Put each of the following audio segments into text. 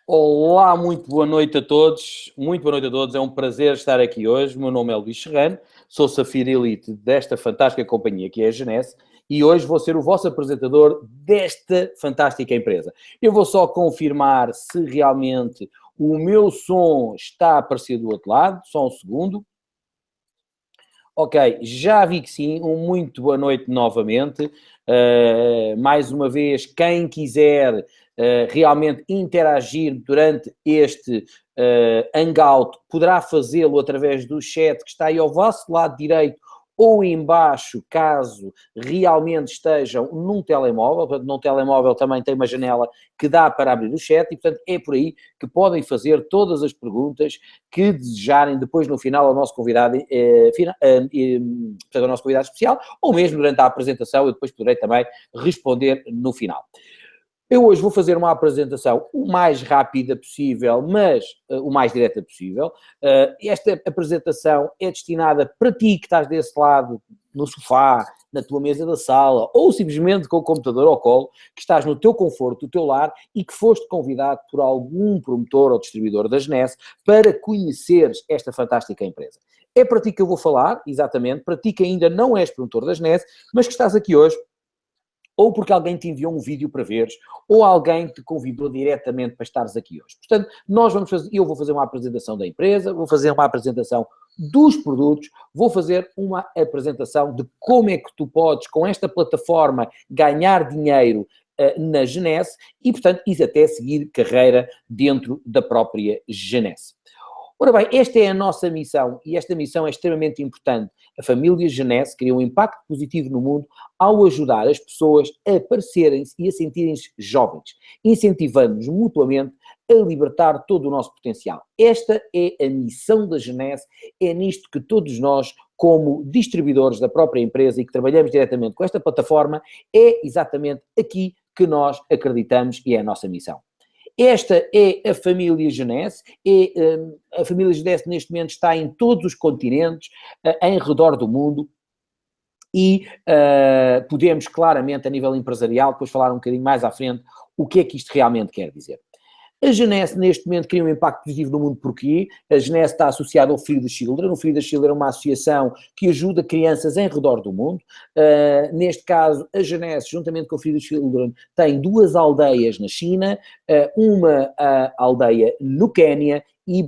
Olá, muito boa noite a todos. Muito boa noite a todos. É um prazer estar aqui hoje. O meu nome é Luís Serrano, sou Safira Elite desta fantástica companhia que é a Jeunesse e hoje vou ser o vosso apresentador desta fantástica empresa. Eu vou só confirmar se realmente o meu som está a aparecer do outro lado. Só um segundo. Ok, já vi que sim. Muito boa noite novamente. Mais uma vez, quem quiser realmente interagir durante este hangout, poderá fazê-lo através do chat que está aí ao vosso lado direito ou embaixo, caso realmente estejam num telemóvel. Portanto, num telemóvel também tem uma janela que dá para abrir o chat e, portanto, é por aí que podem fazer todas as perguntas que desejarem depois no final ao nosso convidado, ao nosso convidado especial, ou mesmo durante a apresentação, eu depois poderei também responder no final. Eu hoje vou fazer uma apresentação o mais rápida possível, mas o mais direta possível. Esta apresentação é destinada para ti que estás desse lado, no sofá, na tua mesa da sala, ou simplesmente com o computador ao colo, que estás no teu conforto, no teu lar, e que foste convidado por algum promotor ou distribuidor da Jeunesse para conheceres esta fantástica empresa. É para ti que eu vou falar, exatamente, para ti que ainda não és promotor da Jeunesse, mas que estás aqui hoje ou porque alguém te enviou um vídeo para veres, ou alguém te convidou diretamente para estares aqui hoje. Portanto, eu vou fazer uma apresentação da empresa, vou fazer uma apresentação dos produtos, vou fazer uma apresentação de como é que tu podes, com esta plataforma, ganhar dinheiro na Jeunesse e, portanto, ir até seguir carreira dentro da própria Jeunesse. Ora bem, esta é a nossa missão e esta missão é extremamente importante. A família Jeunesse cria um impacto positivo no mundo ao ajudar as pessoas a parecerem-se e a sentirem-se jovens, incentivando-nos mutuamente a libertar todo o nosso potencial. Esta é a missão da Jeunesse, é nisto que todos nós, como distribuidores da própria empresa e que trabalhamos diretamente com esta plataforma, é exatamente aqui que nós acreditamos e é a nossa missão. Esta é a família Jeunesse, a família Jeunesse neste momento está em todos os continentes, em redor do mundo, e podemos claramente, a nível empresarial, depois falar um bocadinho mais à frente, o que é que isto realmente quer dizer. A Jeunesse, neste momento, cria um impacto positivo no mundo porque a Jeunesse está associada ao Free the Children. O Free the Children é uma associação que ajuda crianças em redor do mundo. Neste caso, a Jeunesse, juntamente com o Free the Children, tem 2 aldeias na China, uma aldeia no Quénia e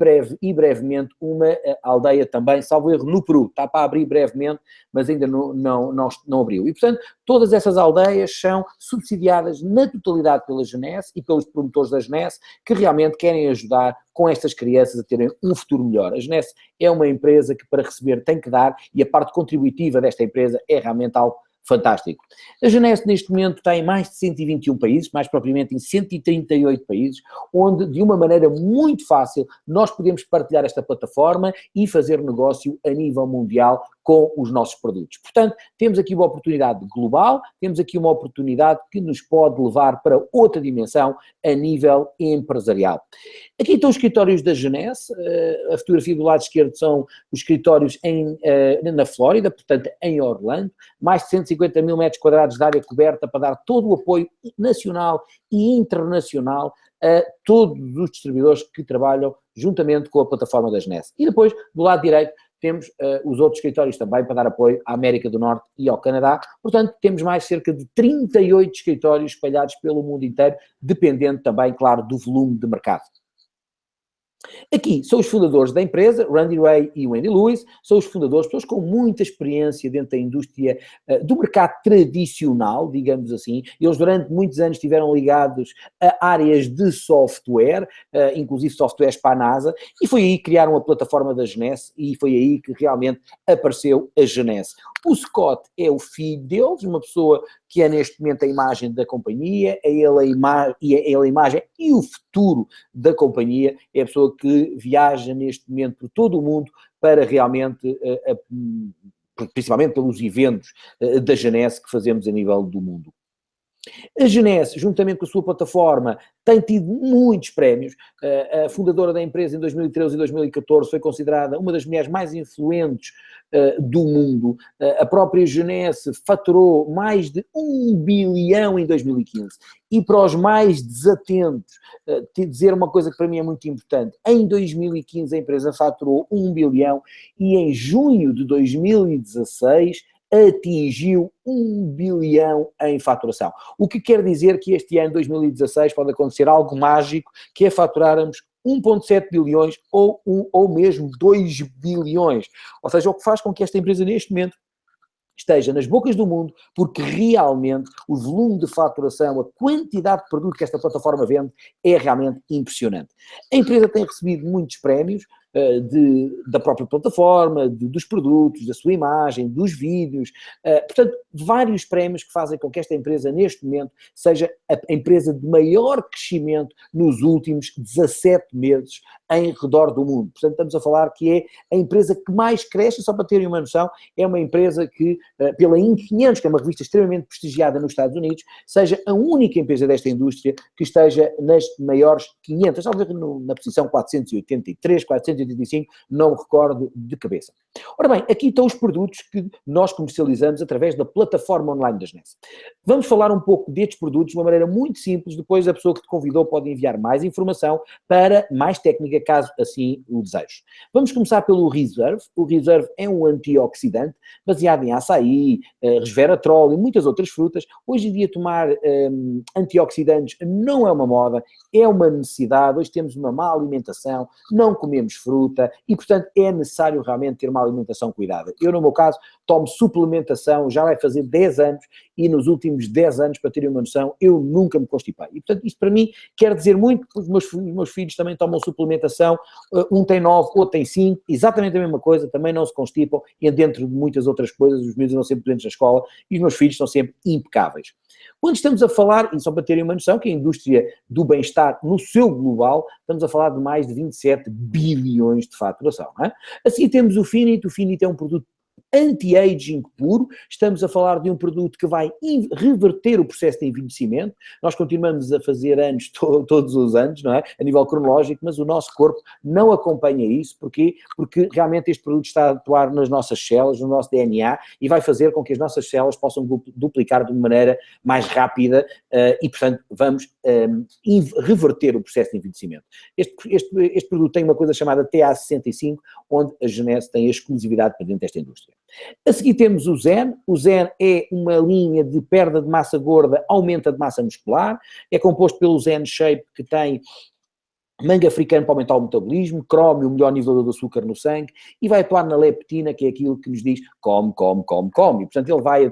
brevemente uma aldeia também, salvo erro, no Peru. Está para abrir brevemente, mas ainda não abriu. E, portanto, todas essas aldeias são subsidiadas na totalidade pela Jeunesse e pelos promotores da Jeunesse que realmente querem ajudar com estas crianças a terem um futuro melhor. A Jeunesse é uma empresa que para receber tem que dar e a parte contributiva desta empresa é realmente algo fantástico. A Jeunesse neste momento está em mais de 121 países, mais propriamente em 138 países, onde de uma maneira muito fácil nós podemos partilhar esta plataforma e fazer negócio a nível mundial com os nossos produtos. Portanto, temos aqui uma oportunidade global, temos aqui uma oportunidade que nos pode levar para outra dimensão a nível empresarial. Aqui estão os escritórios da Jeunesse, a fotografia do lado esquerdo são os escritórios na Flórida, portanto em Orlando, mais de 150 mil metros quadrados de área coberta para dar todo o apoio nacional e internacional a todos os distribuidores que trabalham juntamente com a plataforma da Jeunesse. E depois, do lado direito, temos os outros escritórios também para dar apoio à América do Norte e ao Canadá. Portanto, temos mais cerca de 38 escritórios espalhados pelo mundo inteiro, dependendo também, claro, do volume de mercado. Aqui são os fundadores da empresa, Randy Ray e Wendy Lewis, são os fundadores, pessoas com muita experiência dentro da indústria do mercado tradicional, digamos assim. Eles durante muitos anos estiveram ligados a áreas de software, inclusive softwares para a NASA, e foi aí que criaram a plataforma da Jeunesse e foi aí que realmente apareceu a Jeunesse. O Scott é o filho deles, uma pessoa que é neste momento a imagem da companhia, é ele a imagem e o futuro da companhia, é a pessoa que viaja neste momento por todo o mundo para realmente, principalmente pelos eventos da Jeunesse que fazemos a nível do mundo. A Jeunesse, juntamente com a sua plataforma, tem tido muitos prémios. A fundadora da empresa em 2013 e 2014 foi considerada uma das mulheres mais influentes do mundo. A própria Jeunesse faturou mais de 1 bilhão em 2015. E para os mais desatentos, dizer uma coisa que para mim é muito importante. Em 2015 a empresa faturou 1 bilhão e em junho de 2016 atingiu 1 bilhão em faturação. O que quer dizer que este ano, 2016, pode acontecer algo mágico, que é faturarmos 1,7 bilhões ou mesmo 2 bilhões. Ou seja, o que faz com que esta empresa, neste momento, esteja nas bocas do mundo, porque realmente o volume de faturação, a quantidade de produto que esta plataforma vende é realmente impressionante. A empresa tem recebido muitos prémios da própria plataforma, dos produtos, da sua imagem, dos vídeos, portanto, vários prémios que fazem com que esta empresa, neste momento, seja a empresa de maior crescimento nos últimos 17 meses em redor do mundo. Portanto, estamos a falar que é a empresa que mais cresce, só para terem uma noção, é uma empresa que, pela Inc. 500, que é uma revista extremamente prestigiada nos Estados Unidos, seja a única empresa desta indústria que esteja nas maiores 500, talvez na posição 483, 485, não me recordo de cabeça. Ora bem, aqui estão os produtos que nós comercializamos através da plataforma online da Jeunesse. Vamos falar um pouco destes produtos de uma maneira muito simples, depois a pessoa que te convidou pode enviar mais informação para mais técnica, caso assim o desejes. Vamos começar pelo Reserve. O Reserve é um antioxidante baseado em açaí, resveratrol e muitas outras frutas. Hoje em dia tomar antioxidantes não é uma moda, é uma necessidade. Hoje temos uma má alimentação, não comemos fruta e, portanto, é necessário realmente ter uma alimentação cuidada. Eu, no meu caso, tomo suplementação, já vai fazer 10 anos e nos últimos 10 anos, para terem uma noção, eu nunca me constipei. E, portanto, isto para mim quer dizer muito, porque os meus filhos também tomam suplementação, um tem 9, outro tem 5, exatamente a mesma coisa, também não se constipam, e dentro de muitas outras coisas, os meus vão sempre doentes na escola e os meus filhos são sempre impecáveis. Quando estamos a falar, e só para terem uma noção, que a indústria do bem-estar no seu global, estamos a falar de mais de 27 bilhões de faturação. Não é? Assim temos o Finit é um produto anti-aging puro, estamos a falar de um produto que vai reverter o processo de envelhecimento. Nós continuamos a fazer anos todos os anos, não é? A nível cronológico, mas o nosso corpo não acompanha isso. Porquê? Porque realmente este produto está a atuar nas nossas células, no nosso DNA, e vai fazer com que as nossas células possam duplicar de uma maneira mais rápida e, portanto, vamos reverter o processo de envelhecimento. Este produto tem uma coisa chamada TA65, onde a Jeunesse tem a exclusividade para dentro desta indústria. A seguir temos o Zen. O Zen é uma linha de perda de massa gorda, aumenta de massa muscular, é composto pelo Zen Shape, que tem manga africano para aumentar o metabolismo, crómio, o melhor nível de açúcar no sangue, e vai atuar na leptina, que é aquilo que nos diz come. E, portanto, ele vai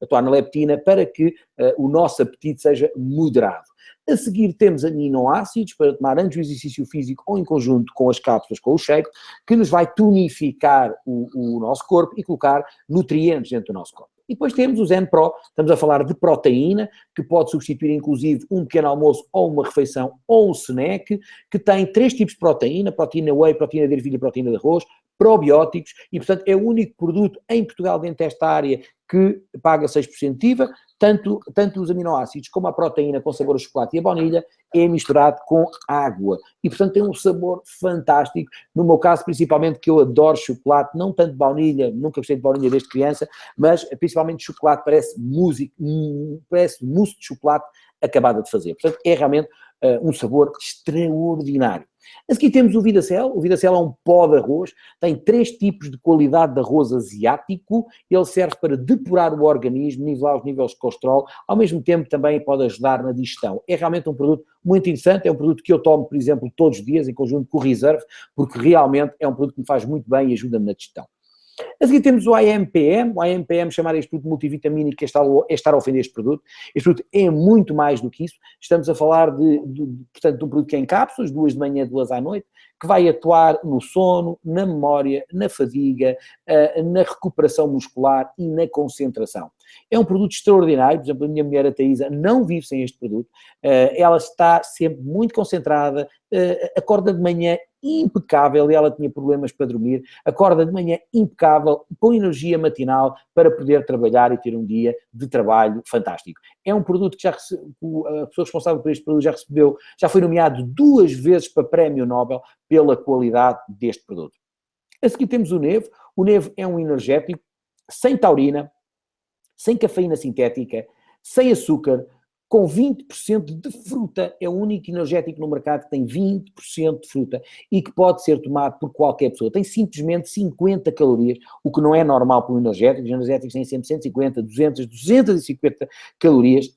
atuar na leptina para que o nosso apetite seja moderado. A seguir temos aminoácidos para tomar antes do exercício físico ou em conjunto com as cápsulas, com o shake, que nos vai tonificar o nosso corpo e colocar nutrientes dentro do nosso corpo. E depois temos o Zen Pro, estamos a falar de proteína, que pode substituir inclusive um pequeno almoço ou uma refeição ou um snack, que tem 3 tipos de proteína whey, proteína de ervilha e proteína de arroz, probióticos, e portanto é o único produto em Portugal dentro desta área que paga 6% de IVA, tanto os aminoácidos como a proteína com sabor a chocolate e a baunilha é misturado com água, e portanto tem um sabor fantástico. No meu caso, principalmente, que eu adoro chocolate, não tanto baunilha, nunca gostei de baunilha desde criança, mas principalmente chocolate, parece mousse de chocolate acabada de fazer, portanto é realmente um sabor extraordinário. A seguir temos o Vidacel. O Vidacel é um pó de arroz, tem 3 tipos de qualidade de arroz asiático, ele serve para depurar o organismo, nivelar os níveis de colesterol, ao mesmo tempo também pode ajudar na digestão. É realmente um produto muito interessante, é um produto que eu tomo, por exemplo, todos os dias, em conjunto com o Reserve, porque realmente é um produto que me faz muito bem e ajuda-me na digestão. A seguir temos o IMPM. O IMPM, chamar este produto multivitamínico, que é estar a ofender este produto. Este produto é muito mais do que isso. Estamos a falar portanto, de um produto que é em cápsulas, 2 de manhã, 2 à noite, que vai atuar no sono, na memória, na fadiga, na recuperação muscular e na concentração. É um produto extraordinário. Por exemplo, a minha mulher, a Taísa, não vive sem este produto. Ela está sempre muito concentrada, acorda de manhã impecável e ela tinha problemas para dormir, acorda de manhã impecável, com energia matinal para poder trabalhar e ter um dia de trabalho fantástico. É um produto que a pessoa responsável por este produto já foi nomeado 2 vezes para Prémio Nobel pela qualidade deste produto. A seguir temos o Nevo. O Nevo é um energético sem taurina, sem cafeína sintética, sem açúcar, com 20% de fruta. É o único energético no mercado que tem 20% de fruta e que pode ser tomado por qualquer pessoa. Tem simplesmente 50 calorias, o que não é normal para um energético. Os energéticos têm sempre 150, 200, 250 calorias.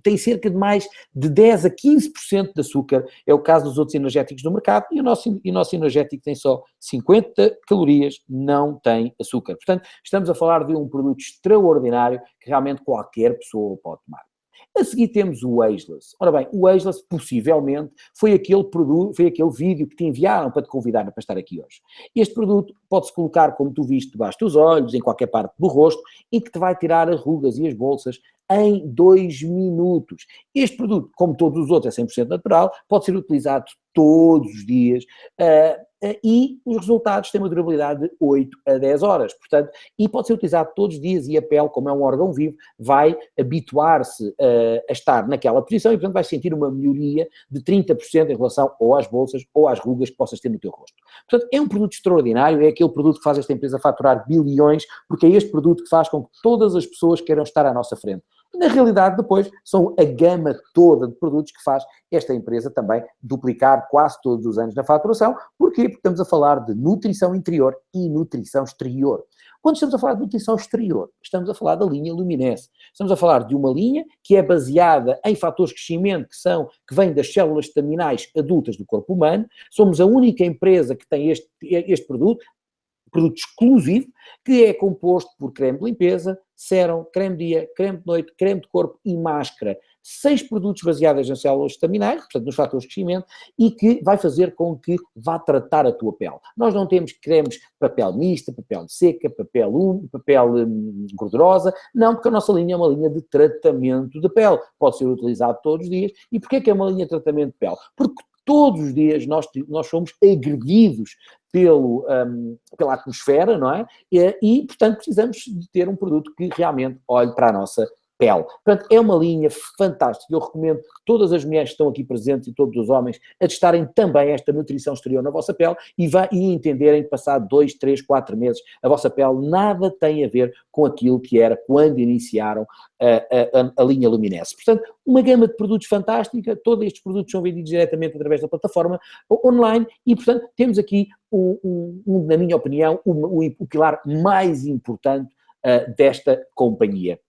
Tem cerca de mais de 10 a 15% de açúcar. É o caso dos outros energéticos do mercado e o nosso energético tem só 50 calorias, não tem açúcar. Portanto, estamos a falar de um produto extraordinário que realmente qualquer pessoa pode tomar. A seguir temos o Ageless. Ora bem, o Ageless possivelmente foi aquele vídeo que te enviaram para te convidar para estar aqui hoje. Este produto pode-se colocar, como tu viste, debaixo dos olhos, em qualquer parte do rosto, e que te vai tirar as rugas e as bolsas em 2 minutos. Este produto, como todos os outros, é 100% natural, pode ser utilizado todos os dias e os resultados têm uma durabilidade de 8 a 10 horas, portanto, e pode ser utilizado todos os dias e a pele, como é um órgão vivo, vai habituar-se a estar naquela posição e, portanto, vai sentir uma melhoria de 30% em relação ou às bolsas ou às rugas que possas ter no teu rosto. Portanto, é um produto extraordinário, é aquele produto que faz esta empresa faturar bilhões, porque é este produto que faz com que todas as pessoas queiram estar à nossa frente. Na realidade, depois, são a gama toda de produtos que faz esta empresa também duplicar quase todos os anos na faturação. Porquê? Porque estamos a falar de nutrição interior e nutrição exterior. Quando estamos a falar de nutrição exterior, estamos a falar da linha Luminesse. Estamos a falar de uma linha que é baseada em fatores de crescimento que vêm das células estaminais adultas do corpo humano. Somos a única empresa que tem este produto exclusivo, que é composto por creme de limpeza, sérum, creme de dia, creme de noite, creme de corpo e máscara. 6 produtos baseados em células estaminais, portanto nos fatores de crescimento, e que vai fazer com que vá tratar a tua pele. Nós não temos cremes para pele mista, para pele seca, para pele gordurosa, não, porque a nossa linha é uma linha de tratamento de pele. Pode ser utilizado todos os dias. E porquê que é uma linha de tratamento de pele? Porque todos os dias nós somos agredidos pela atmosfera, não é? E, portanto, precisamos de ter um produto que realmente olhe para a nossa pele. Portanto, é uma linha fantástica. Eu recomendo todas as mulheres que estão aqui presentes e todos os homens a testarem também esta nutrição exterior na vossa pele e entenderem que passado 2, 3, 4 meses a vossa pele nada tem a ver com aquilo que era quando iniciaram a linha Luminesse. Portanto, uma gama de produtos fantástica, todos estes produtos são vendidos diretamente através da plataforma online e, portanto, temos aqui, na minha opinião, o pilar mais importante desta companhia.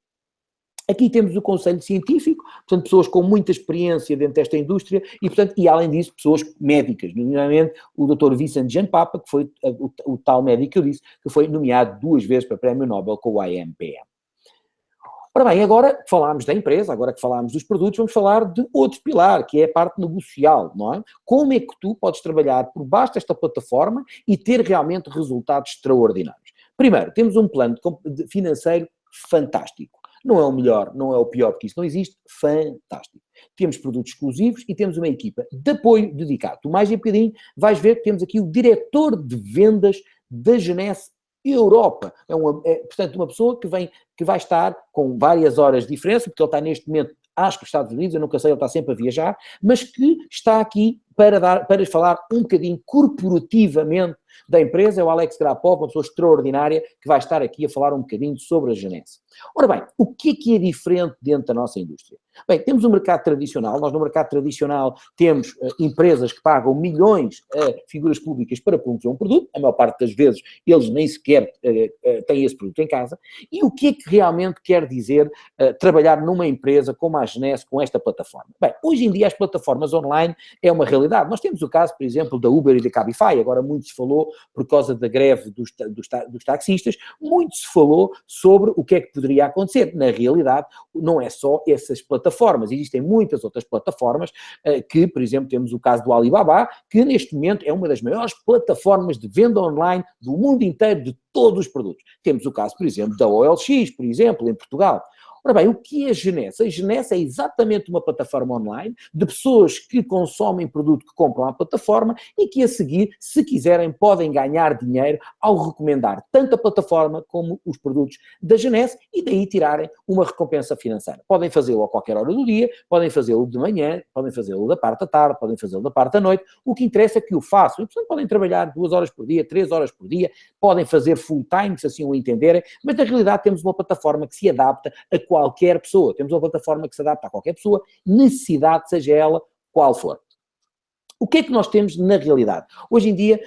Aqui temos o conselho científico, portanto, pessoas com muita experiência dentro desta indústria e além disso, pessoas médicas, nomeadamente o Dr. Vincent Jean Papa, que foi o tal médico que eu disse, que foi nomeado 2 vezes para Prémio Nobel com o IMPM. Ora bem, agora que falámos da empresa, agora que falámos dos produtos, vamos falar de outro pilar, que é a parte negocial, não é? Como é que tu podes trabalhar por baixo desta plataforma e ter realmente resultados extraordinários? Primeiro, temos um plano financeiro fantástico. Não é o melhor, não é o pior, porque isso não existe, fantástico. Temos produtos exclusivos e temos uma equipa de apoio dedicado. Tu mais um bocadinho vais ver que temos aqui o diretor de vendas da Jeunesse Europa. Portanto, uma pessoa que vai estar com várias horas de diferença, porque ele está neste momento, acho que nos Estados Unidos, eu nunca sei, ele está sempre a viajar, mas que está aqui para falar um bocadinho corporativamente da empresa, é o Alex Grapov, uma pessoa extraordinária, que vai estar aqui a falar um bocadinho sobre a Jeunesse. Ora bem, o que é diferente dentro da nossa indústria? Bem, temos um mercado tradicional, nós no mercado tradicional temos empresas que pagam milhões a figuras públicas para promover um produto, a maior parte das vezes eles nem sequer têm esse produto em casa, e o que é que realmente quer dizer trabalhar numa empresa como a Jeunesse com esta plataforma? Bem, hoje em dia as plataformas online é uma realidade. Nós temos o caso, por exemplo, da Uber e da Cabify, agora muito se falou por causa da greve dos taxistas, muito se falou sobre o que é que poderia acontecer. Na realidade, não é só essas plataformas, existem muitas outras plataformas que, por exemplo, temos o caso do Alibaba, que neste momento é uma das maiores plataformas de venda online do mundo inteiro de todos os produtos. Temos o caso, por exemplo, da OLX, por exemplo, em Portugal. Ora bem, o que é a Jeunesse? A Jeunesse é exatamente uma plataforma online de pessoas que consomem produto que compram à plataforma e que a seguir, se quiserem, podem ganhar dinheiro ao recomendar tanto a plataforma como os produtos da Jeunesse e daí tirarem uma recompensa financeira. Podem fazê-lo a qualquer hora do dia, podem fazê-lo de manhã, podem fazê-lo da parte da tarde, podem fazê-lo da parte da noite. O que interessa é que o façam. E, portanto, podem trabalhar 2 horas por dia, 3 horas por dia, podem fazer full time, se assim o entenderem, mas na realidade temos uma plataforma que se adapta a qualquer pessoa. Temos uma plataforma que se adapta a qualquer pessoa, necessidade seja ela qual for. O que é que nós temos na realidade? Hoje em dia,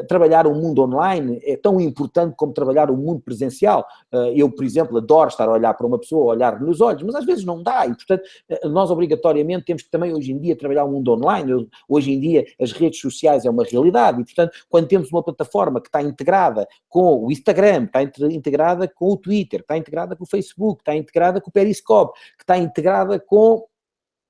trabalhar o mundo online é tão importante como trabalhar o mundo presencial. Eu, por exemplo, adoro estar a olhar para uma pessoa, olhar nos olhos, mas às vezes não dá e, portanto, nós obrigatoriamente temos que também hoje em dia trabalhar o mundo online. Hoje em dia as redes sociais é uma realidade e, portanto, quando temos uma plataforma que está integrada com o Instagram, que está integrada com o Twitter, que está integrada com o Facebook, que está integrada com o Periscope, que está integrada com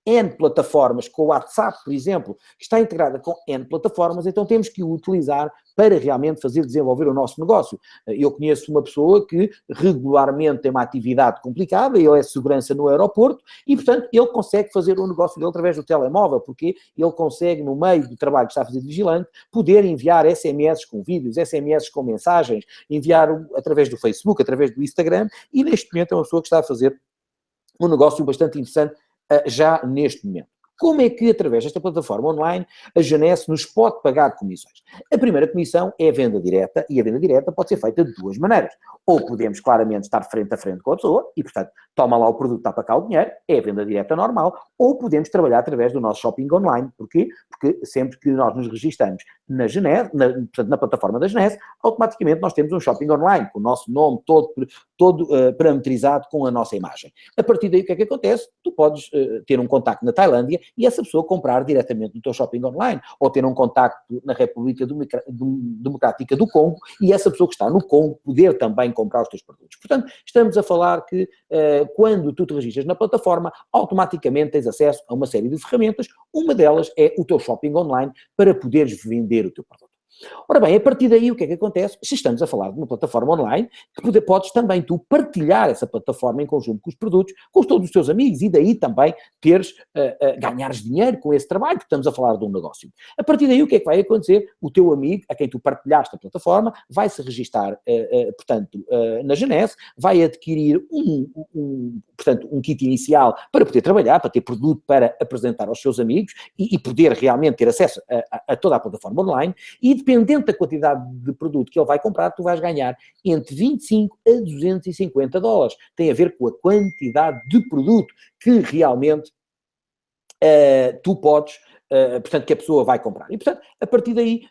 N plataformas, com o WhatsApp, por exemplo, que está integrada com N plataformas, então temos que o utilizar para realmente fazer desenvolver o nosso negócio. Eu conheço uma pessoa que regularmente tem uma atividade complicada, ele é segurança no aeroporto e, portanto, ele consegue fazer o negócio dele através do telemóvel, porque ele consegue, no meio do trabalho que está a fazer de vigilante, poder enviar SMS com vídeos, SMS com mensagens, enviar através do Facebook, através do Instagram, e neste momento é uma pessoa que está a fazer um negócio bastante interessante já neste momento. Como é que, através desta plataforma online, a Jeunesse nos pode pagar comissões? A primeira comissão é a venda direta, e a venda direta pode ser feita de 2 maneiras. Ou podemos claramente estar frente a frente com a pessoa, e portanto, toma lá o produto, está para cá o dinheiro, é a venda direta normal, ou podemos trabalhar através do nosso shopping online. Porquê? Porque sempre que nós nos registramos na Jeunesse, portanto, na plataforma da Jeunesse, automaticamente nós temos um shopping online, com o nosso nome todo parametrizado com a nossa imagem. A partir daí, o que é que acontece? Tu podes ter um contacto na Tailândia e essa pessoa comprar diretamente no teu shopping online, ou ter um contacto na República Democrática do Congo e essa pessoa que está no Congo poder também comprar os teus produtos. Portanto, estamos a falar que quando tu te registras na plataforma, automaticamente tens acesso a uma série de ferramentas, uma delas é o teu shopping online para poderes vender o teu produto. Ora bem, a partir daí o que é que acontece? Se estamos a falar de uma plataforma online, que podes também tu partilhar essa plataforma em conjunto com os produtos, com todos os teus amigos e daí também ganhares dinheiro com esse trabalho, porque estamos a falar de um negócio. A partir daí o que é que vai acontecer? O teu amigo, a quem tu partilhaste a plataforma, vai se registar, portanto, na Jeunesse, vai adquirir portanto, um kit inicial para poder trabalhar, para ter produto para apresentar aos seus amigos e poder realmente ter acesso a toda a plataforma online e dependendo da quantidade de produto que ele vai comprar, tu vais ganhar entre 25 a 250 dólares. Tem a ver com a quantidade de produto que realmente tu podes, portanto, que a pessoa vai comprar. E, portanto, a partir daí,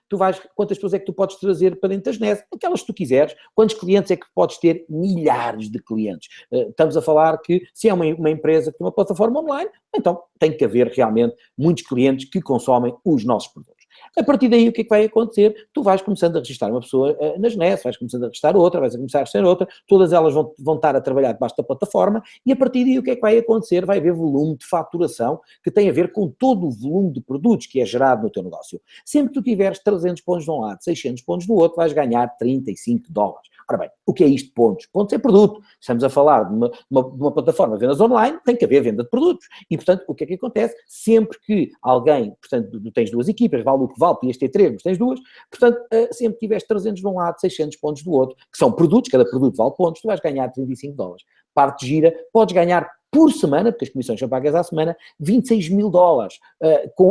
quantas pessoas é que tu podes trazer para dentro da Jeunesse? Aquelas que tu quiseres. Quantos clientes é que podes ter? Milhares de clientes. Estamos a falar que, se é uma empresa que tem uma plataforma online, então tem que haver realmente muitos clientes que consomem os nossos produtos. A partir daí, o que é que vai acontecer? Tu vais começando a registrar uma pessoa na Jeunesse, vais começando a registrar outra, vais a começar a registrar outra, todas elas vão estar a trabalhar debaixo da plataforma e a partir daí o que é que vai acontecer? Vai haver volume de faturação que tem a ver com todo o volume de produtos que é gerado no teu negócio. Sempre que tu tiveres 300 pontos de um lado, 600 pontos do outro, vais ganhar 35 dólares. Ora bem, o que é isto de pontos? Pontos é produto. Estamos a falar de uma plataforma de vendas online, tem que haver venda de produtos. E, portanto, o que é que acontece? Sempre que alguém, portanto, tu tens 2 equipas, vale o que vale, podias ter 3, mas tens 2, portanto, sempre que tiveres 300 de um lado, 600 pontos do outro, que são produtos, cada produto vale pontos, tu vais ganhar 35 dólares. Parte gira, podes ganhar por semana, porque as comissões são pagas à semana, 26 mil dólares,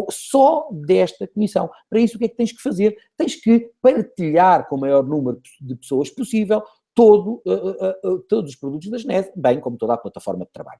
só desta comissão. Para isso, o que é que tens que fazer? Tens que partilhar com o maior número de pessoas possível todos os produtos da Jeunesse, bem como toda a plataforma de trabalho.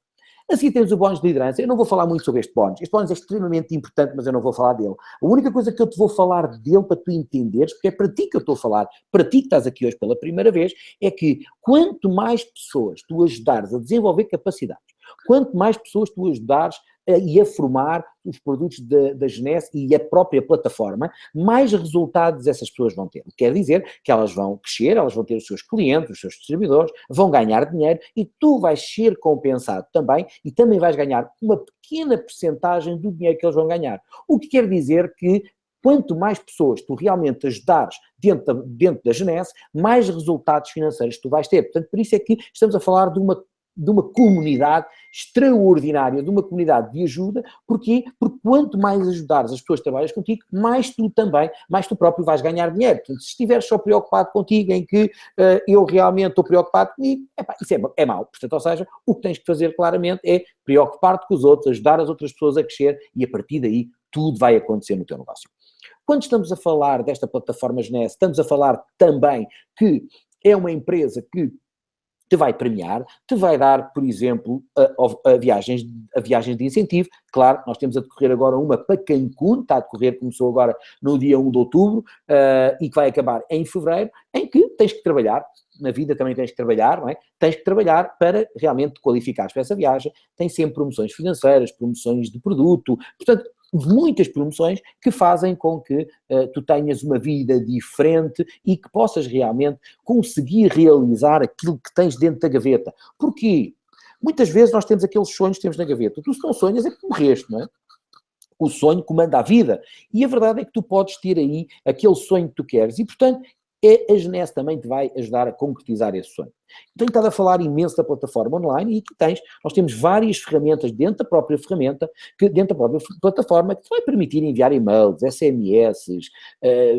Assim temos o bónus de liderança. Eu não vou falar muito sobre este bónus. Este bónus é extremamente importante, mas eu não vou falar dele. A única coisa que eu te vou falar dele para tu entenderes, porque é para ti que eu estou a falar, para ti que estás aqui hoje pela primeira vez, é que quanto mais pessoas tu ajudares a desenvolver capacidades, quanto mais pessoas tu ajudares e a formar os produtos da Jeunesse e a própria plataforma, mais resultados essas pessoas vão ter. Quer dizer que elas vão crescer, elas vão ter os seus clientes, os seus distribuidores, vão ganhar dinheiro e tu vais ser compensado também e também vais ganhar uma pequena percentagem do dinheiro que eles vão ganhar. O que quer dizer que quanto mais pessoas tu realmente ajudares dentro da Jeunesse, mais resultados financeiros tu vais ter. Portanto, por isso é que estamos a falar de uma de uma comunidade extraordinária, de uma comunidade de ajuda. Porquê? Porque quanto mais ajudares as pessoas que trabalham contigo, mais tu também, mais tu próprio vais ganhar dinheiro. Portanto, se estiveres só preocupado contigo, em que eu realmente estou preocupado comigo, isso é mau. Portanto, ou seja, o que tens que fazer claramente é preocupar-te com os outros, ajudar as outras pessoas a crescer e a partir daí tudo vai acontecer no teu negócio. Quando estamos a falar desta plataforma Jeunesse, estamos a falar também que é uma empresa que te vai premiar, te vai dar, por exemplo, a viagens de incentivo. Claro, nós temos a decorrer agora uma para Cancún, está a decorrer, começou agora no dia 1 de outubro e que vai acabar em fevereiro, em que tens que trabalhar, na vida também tens que trabalhar, não é? Tens que trabalhar para realmente te qualificares para essa viagem. Tem sempre promoções financeiras, promoções de produto, portanto, muitas promoções que fazem com que tu tenhas uma vida diferente e que possas realmente conseguir realizar aquilo que tens dentro da gaveta. Porquê? Muitas vezes nós temos aqueles sonhos que temos na gaveta. Tu se não sonhas é que morreste, não é? O sonho comanda a vida. E a verdade é que tu podes ter aí aquele sonho que tu queres. E, portanto, a Jeunesse também te vai ajudar a concretizar esse sonho. Tenho estado a falar imenso da plataforma online e aqui nós temos várias ferramentas dentro da própria ferramenta, dentro da própria plataforma, que te vai permitir enviar e-mails, SMS,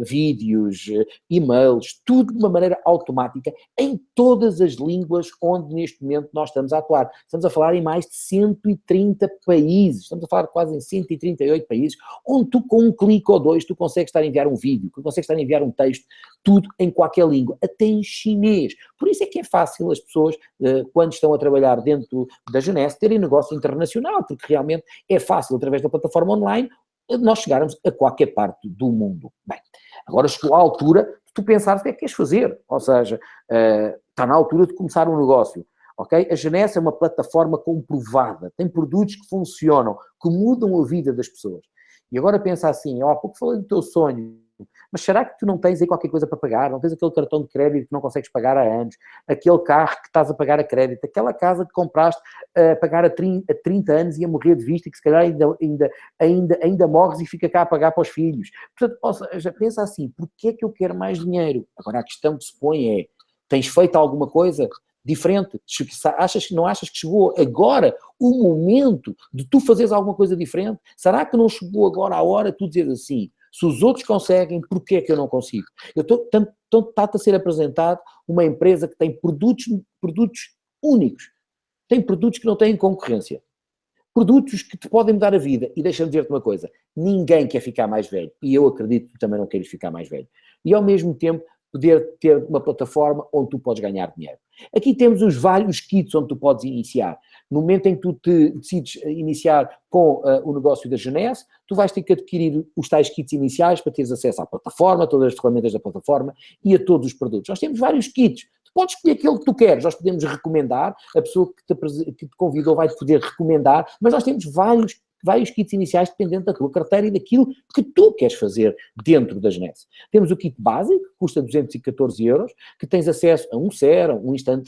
vídeos, e-mails, tudo de uma maneira automática, em todas as línguas onde neste momento nós estamos a atuar. Estamos a falar em mais de 130 países, estamos a falar quase em 138 países, onde tu com um clique ou dois, tu consegues estar a enviar um vídeo, tu consegues estar a enviar um texto, tudo em qualquer língua, até em chinês. Por isso é que é fácil as pessoas, quando estão a trabalhar dentro da Jeunesse, terem negócio internacional, porque realmente é fácil, através da plataforma online, nós chegarmos a qualquer parte do mundo. Bem, agora chegou a altura de tu pensares o que é que queres fazer, ou seja, está na altura de começar um negócio. Okay? A Jeunesse é uma plataforma comprovada, tem produtos que funcionam, que mudam a vida das pessoas. E agora pensa assim, há pouco falei do teu sonho, mas será que tu não tens aí qualquer coisa para pagar? Não tens aquele cartão de crédito que não consegues pagar há anos? Aquele carro que estás a pagar a crédito? Aquela casa que compraste a pagar a 30 anos e a morrer de vista e que se calhar ainda morres e fica cá a pagar para os filhos? Portanto, ou seja, pensa assim, porquê é que eu quero mais dinheiro? Agora a questão que se põe é, tens feito alguma coisa diferente? Não achas que chegou agora o momento de tu fazeres alguma coisa diferente? Será que não chegou agora a hora de tu dizeres assim, se os outros conseguem, porquê é que eu não consigo? Está-te a ser apresentado uma empresa que tem produtos únicos, tem produtos que não têm concorrência, produtos que te podem mudar a vida. E deixa-me dizer-te uma coisa, ninguém quer ficar mais velho, e eu acredito que tu também não queres ficar mais velho. E ao mesmo tempo, poder ter uma plataforma onde tu podes ganhar dinheiro. Aqui temos os vários kits onde tu podes iniciar. No momento em que tu te decides iniciar com o negócio da Jeunesse, tu vais ter que adquirir os tais kits iniciais para teres acesso à plataforma, a todas as ferramentas da plataforma e a todos os produtos. Nós temos vários kits. Tu podes escolher aquele que tu queres, nós podemos recomendar, a pessoa que te convidou vai-te poder recomendar, mas nós temos vários kits iniciais dependendo da tua carteira e daquilo que tu queres fazer dentro da Jeunesse. Temos o kit básico, que custa 214€, que tens acesso a um sérum, um instant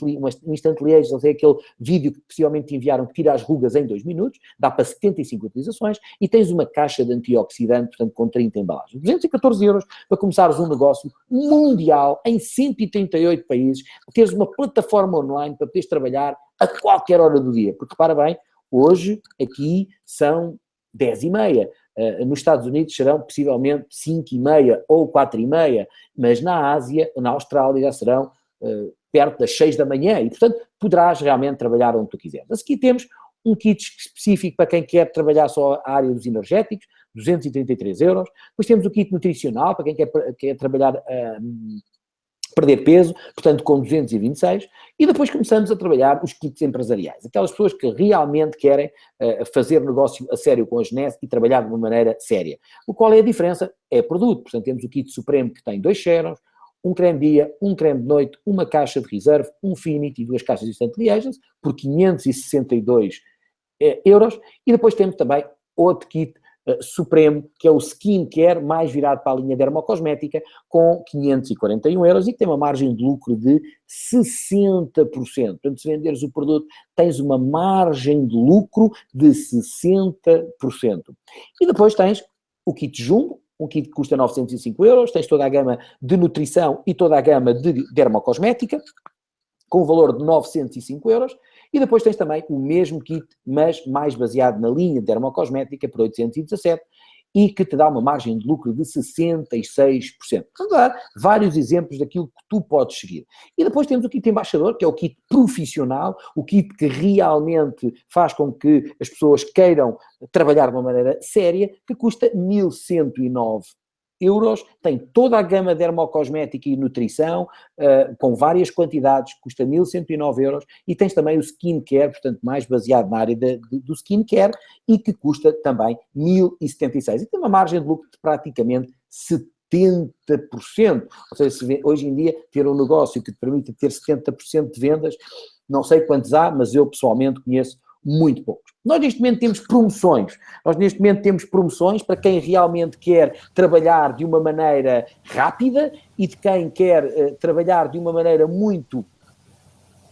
liaison, ou seja, aquele vídeo que possivelmente te enviaram que tira as rugas em 2 minutos, dá para 75 utilizações, e tens uma caixa de antioxidante, portanto com 30 embalagens. 214€ para começares um negócio mundial em 138 países, teres uma plataforma online para poderes trabalhar a qualquer hora do dia, porque repara bem, hoje, aqui, são 10h30. Nos Estados Unidos serão possivelmente 5h30 ou 4h30, mas na Ásia, na Austrália, já serão perto das 6 da manhã e, portanto, poderás realmente trabalhar onde tu quiseres. A seguir temos um kit específico para quem quer trabalhar só a área dos energéticos, 233€. Depois temos o kit nutricional, para quem quer trabalhar perder peso, portanto com 226, e depois começamos a trabalhar os kits empresariais, aquelas pessoas que realmente querem fazer negócio a sério com a Jeunesse e trabalhar de uma maneira séria. Qual é a diferença? É produto, portanto temos o kit supremo que tem 2 sérums, um creme dia, um creme de noite, uma caixa de reserve, um Finity e 2 caixas de instant liaisons, por 562€, e depois temos também outro kit supremo, que é o skincare, mais virado para a linha dermocosmética, com 541€ e que tem uma margem de lucro de 60%. Portanto, se venderes o produto, tens uma margem de lucro de 60%. E depois tens o kit Jumbo, um kit que custa 905€, tens toda a gama de nutrição e toda a gama de dermocosmética, com o valor de 905€, E depois tens também o mesmo kit, mas mais baseado na linha dermocosmética, por 817, e que te dá uma margem de lucro de 66%. Vamos dar vários exemplos daquilo que tu podes seguir. E depois temos o kit embaixador, que é o kit profissional, o kit que realmente faz com que as pessoas queiram trabalhar de uma maneira séria, que custa 1.109 euros, tem toda a gama dermocosmética e nutrição, com várias quantidades, custa 1.109 euros, e tens também o skincare, portanto mais baseado na área do skincare, e que custa também 1.076, e tem uma margem de lucro de praticamente 70%, ou seja, se vê, hoje em dia ter um negócio que te permite ter 70% de vendas, não sei quantos há, mas eu pessoalmente conheço muito poucos. Nós neste momento temos promoções para quem realmente quer trabalhar de uma maneira rápida e de quem quer trabalhar de uma maneira muito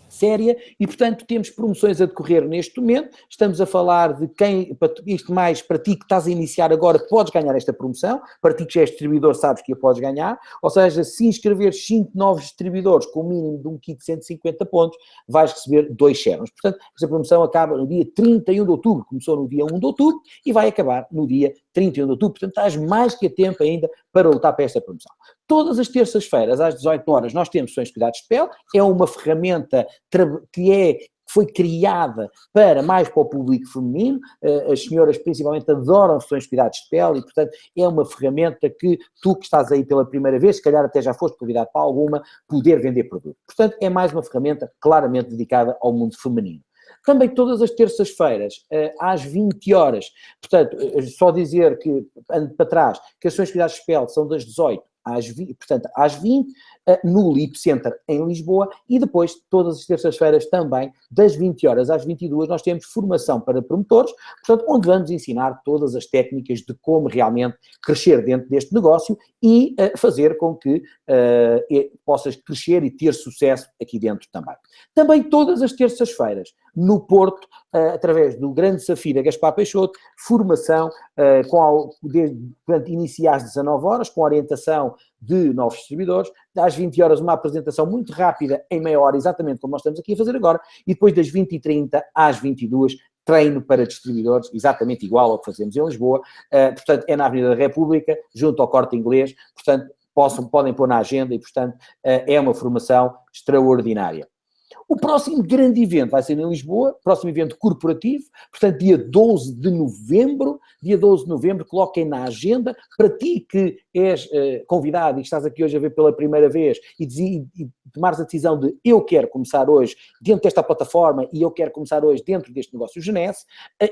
séria e, portanto, temos promoções a decorrer neste momento. Estamos a falar de quem, isto mais para ti que estás a iniciar agora, podes ganhar esta promoção, para ti que já és distribuidor sabes que a podes ganhar, ou seja, se inscreveres 5 novos distribuidores com o mínimo de um kit de 150 pontos, vais receber 2 shares. Portanto, esta promoção acaba no dia 31 de outubro, começou no dia 1 de outubro e vai acabar no dia 31 de outubro, portanto estás mais que a tempo ainda para lutar para esta promoção. Todas as terças-feiras, às 18 horas, nós temos sessões de cuidados de pele, é uma ferramenta que foi criada mais para o público feminino, as senhoras principalmente adoram sessões de cuidados de pele e, portanto, é uma ferramenta que tu que estás aí pela primeira vez, se calhar até já foste convidado para alguma, poder vender produto. Portanto, é mais uma ferramenta claramente dedicada ao mundo feminino. Também todas as terças-feiras, às 20 horas, portanto, só dizer que, ando para trás, que as sessões de cuidados de pele são das 18 às 20, portanto, às 20, no Lip Center em Lisboa, e depois, todas as terças-feiras também, das 20 horas às 22, nós temos formação para promotores, portanto, onde vamos ensinar todas as técnicas de como realmente crescer dentro deste negócio e fazer com que possas crescer e ter sucesso aqui dentro também. Também todas as terças-feiras, no Porto, através do Grande Safira Gaspar Peixoto, formação inicia às 19 horas, com orientação de novos distribuidores, às 20 horas uma apresentação muito rápida, em meia hora, exatamente como nós estamos aqui a fazer agora, e depois das 20h30 às 22h, treino para distribuidores, exatamente igual ao que fazemos em Lisboa, portanto é na Avenida da República, junto ao Corte Inglês, portanto podem pôr na agenda e, portanto, é uma formação extraordinária. O próximo grande evento vai ser em Lisboa, próximo evento corporativo, portanto, dia 12 de novembro, coloquem na agenda, para ti que és convidado e estás aqui hoje a ver pela primeira vez e tomares a decisão de eu quero começar hoje dentro desta plataforma e eu quero começar hoje dentro deste negócio Jeunesse,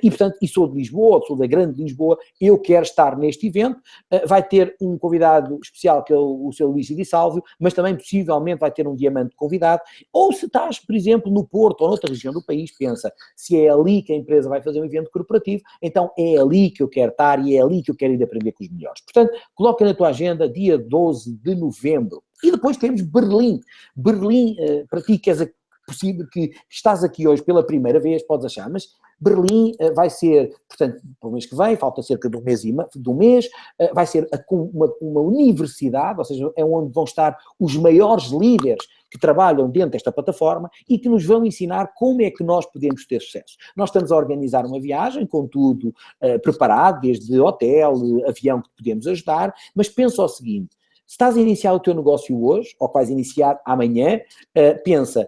e portanto, e sou de Lisboa, sou da grande Lisboa, eu quero estar neste evento, vai ter um convidado especial que é o Sr. Luís Di Sálvio, mas também possivelmente vai ter um diamante convidado, ou se estás, por exemplo, no Porto ou noutra região do país, pensa, se é ali que a empresa vai fazer um evento corporativo, então é ali que eu quero estar e é ali que eu quero ir aprender com os melhores. Portanto, coloca na tua agenda dia 12 de novembro. E depois temos Berlim. Berlim, para ti que és possível que estás aqui hoje pela primeira vez, podes achar, mas Berlim vai ser, portanto, para o mês que vem, falta cerca de um mês, vai ser uma universidade, ou seja, é onde vão estar os maiores líderes que trabalham dentro desta plataforma e que nos vão ensinar como é que nós podemos ter sucesso. Nós estamos a organizar uma viagem, com tudo preparado, desde hotel, avião que podemos ajudar, mas pensa o seguinte, se estás a iniciar o teu negócio hoje, ou que vais iniciar amanhã, pensa,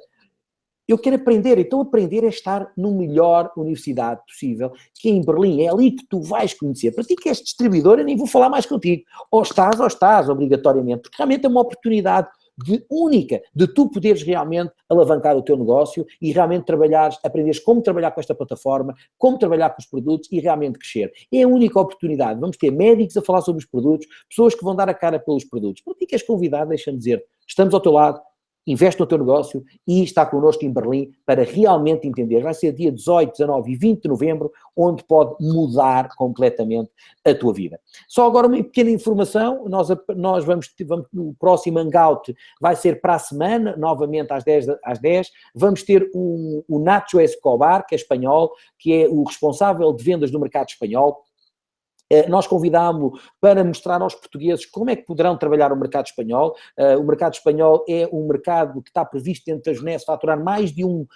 eu quero aprender, então aprender é estar na melhor universidade possível, que é em Berlim, é ali que tu vais conhecer. Para ti que és distribuidor, eu nem vou falar mais contigo. Ou estás, obrigatoriamente, porque realmente é uma oportunidade única de tu poderes realmente alavancar o teu negócio e realmente aprenderes como trabalhar com esta plataforma, como trabalhar com os produtos e realmente crescer. É a única oportunidade. Vamos ter médicos a falar sobre os produtos, pessoas que vão dar a cara pelos produtos. Para ti que és convidado, deixa-me dizer, estamos ao teu lado, investe no teu negócio e está connosco em Berlim para realmente entender. Vai ser dia 18, 19 e 20 de novembro, onde pode mudar completamente a tua vida. Só agora uma pequena informação, nós vamos o próximo hangout vai ser para a semana, novamente às 10, vamos ter o Nacho Escobar, que é espanhol, que é o responsável de vendas do mercado espanhol, Nós convidámo-lo para mostrar aos portugueses como é que poderão trabalhar o mercado espanhol. O mercado espanhol é um mercado que está previsto dentro da Jeunesse faturar mais de um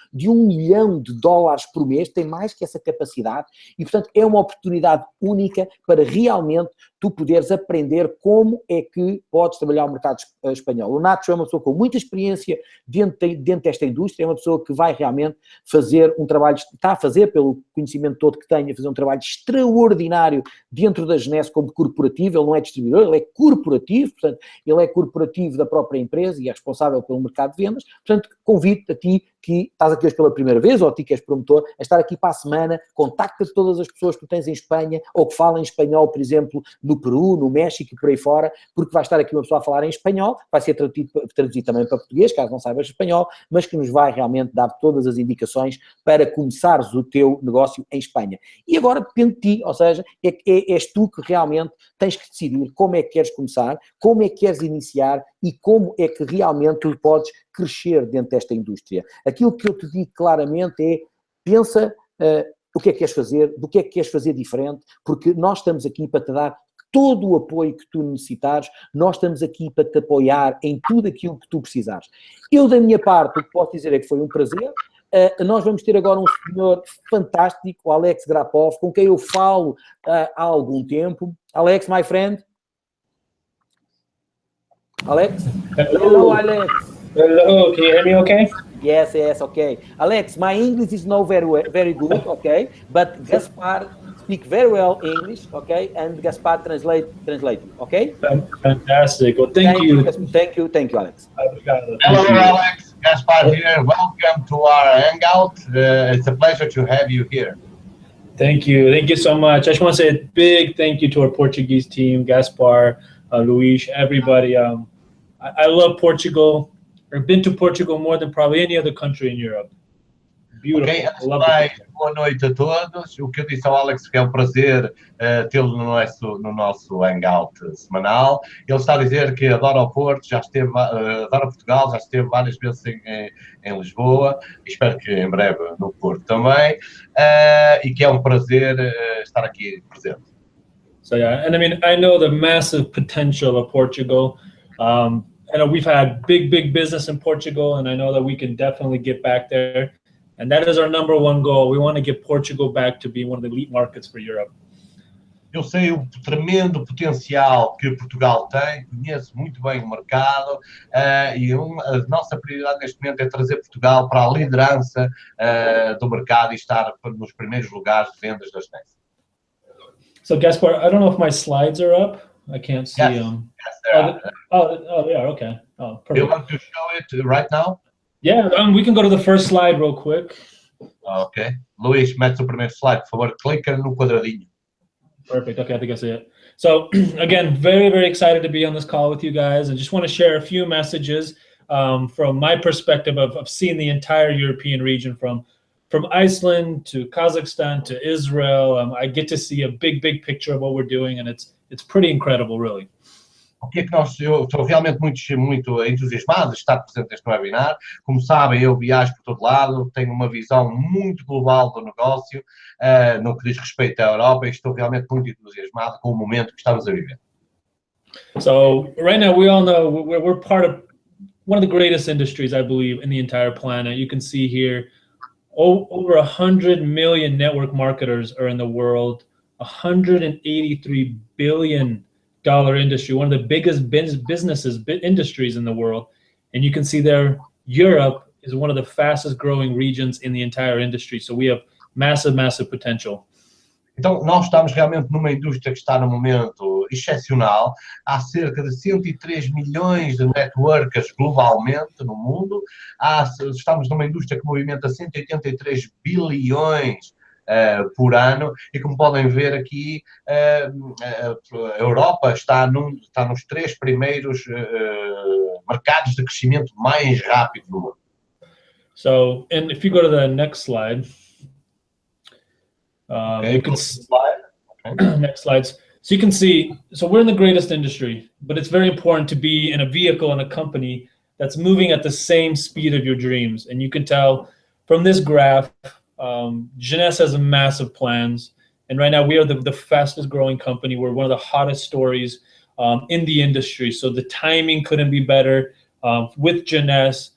milhão de dólares por mês, tem mais que essa capacidade e, portanto, é uma oportunidade única para realmente tu poderes aprender como é que podes trabalhar o mercado espanhol. O Nacho é uma pessoa com muita experiência dentro desta indústria, é uma pessoa que vai realmente fazer um trabalho, está a fazer, pelo conhecimento todo que tem, a fazer um trabalho extraordinário dentro da Jeunesse como corporativo. Ele não é distribuidor, ele é corporativo, portanto, ele é corporativo da própria empresa e é responsável pelo mercado de vendas. Portanto, convido-te a ti, que estás aqui hoje pela primeira vez, ou a ti que és promotor, a estar aqui para a semana, contacta todas as pessoas que tu tens em Espanha, ou que falam em espanhol, por exemplo, no Peru, no México e por aí fora, porque vai estar aqui uma pessoa a falar em espanhol, vai ser traduzido também para português, caso não saibas espanhol, mas que nos vai realmente dar todas as indicações para começares o teu negócio em Espanha. E agora depende de ti, ou seja, és tu que realmente tens que decidir como é que queres começar, como é que queres iniciar e como é que realmente tu podes crescer dentro desta indústria. Aquilo que eu te digo claramente é, pensa o que é que queres fazer, do que é que queres fazer diferente, porque nós estamos aqui para te dar todo o apoio que tu necessitares, nós estamos aqui para te apoiar em tudo aquilo que tu precisares. Eu, da minha parte, o que posso dizer é que foi um prazer. Nós vamos ter agora um senhor fantástico, o Alex Grapov, com quem eu falo há algum tempo. Alex, my friend. Alex? Hello, Alex. Hello, can you hear me okay? Yes, okay. Alex, my English is not very good, okay? But Gaspar speak very well English, okay? And Gaspar translate, okay? Fantastic. Well, thank you. Thank you, Alex. Hello, Alex. Gaspar here. Welcome to our hangout. It's a pleasure to have you here. Thank you. Thank you so much. I just want to say a big thank you to our Portuguese team, Gaspar, Luis, everybody. I love Portugal. I've been to Portugal more than probably any other country in Europe. Beautiful. Okay, boa noite a todos. O que eu disse ao Alex que é um prazer tê-lo no nosso hangout semanal. Ele está a dizer que adora o Porto, já esteve, adora Portugal, já esteve várias vezes em Lisboa. Espero que em breve no Porto também. E que é um prazer estar aqui presente. So yeah, and I mean, I know the massive potential of Portugal. I know we've had big business in Portugal, and I know that we can definitely get back there. And that is our number one goal. We want to get Portugal back to be one of the elite markets for Europe. Eu sei o tremendo potencial que Portugal tem, conheço muito bem o mercado e a nossa prioridade neste momento é trazer Portugal para a liderança do mercado e estar nos primeiros lugares de vendas da Jeunesse. So Gaspar, I don't know if my slides are up. I can't see them. Yes, they are. They are, okay. Oh, perfect. Do you want to show it right now? Yeah, we can go to the first slide real quick. Ok. Luís, mete o primeiro slide, por favor. Clica no quadradinho. Perfect. Okay, I think I see it. So again, very excited to be on this call with you guys. I just want to share a few messages from my perspective of seeing the entire European region from Iceland to Kazakhstan to Israel. I get to see a big picture of what we're doing, and it's pretty incredible, really. O que é que eu estou realmente muito entusiasmado de estar presente neste webinar. Como sabem, eu viajo por todo lado, tenho uma visão muito global do negócio, no que diz respeito à Europa, e estou realmente muito entusiasmado com o momento que estamos a viver. So right now, we all know we're part of one of the greatest industries, I believe, in the entire planet. You can see here, over 100 million network marketers are in the world, $183 billion industry, one of the biggest industries in the world. And you can see there, Europe is one of the fastest growing regions in the entire industry. So we have massive potential. Então, nós estamos realmente numa indústria que está num momento excepcional. Há cerca de 103 milhões de networkers globalmente no mundo. Estamos numa indústria que movimenta 183 bilhões por ano, e como podem ver aqui, a Europa está nos 3 primeiros mercados de crescimento mais rápido do mundo. So, and if you go to the next slide, you can next slides. So you can see, so we're in the greatest industry, but it's very important to be in a vehicle and a company that's moving at the same speed of your dreams. And you can tell from this graph, Jeunesse has massive plans. And right now we are the fastest growing company. We're one of the hottest stories in the industry. So the timing couldn't be better with Jeunesse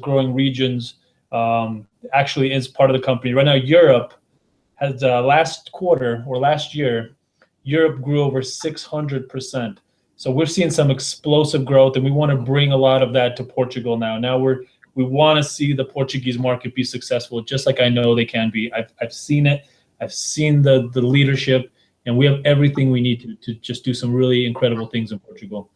growing regions. Actually is part of the company. Right now, Europe has last quarter or last year, Europe grew over 600%. So we're seeing some explosive growth, and we want to bring a lot of that to Portugal now. Now we want to see the Portuguese market be successful, just like I know they can be. I've seen it. I've seen the leadership, and we have everything we need to just do some really incredible things in Portugal.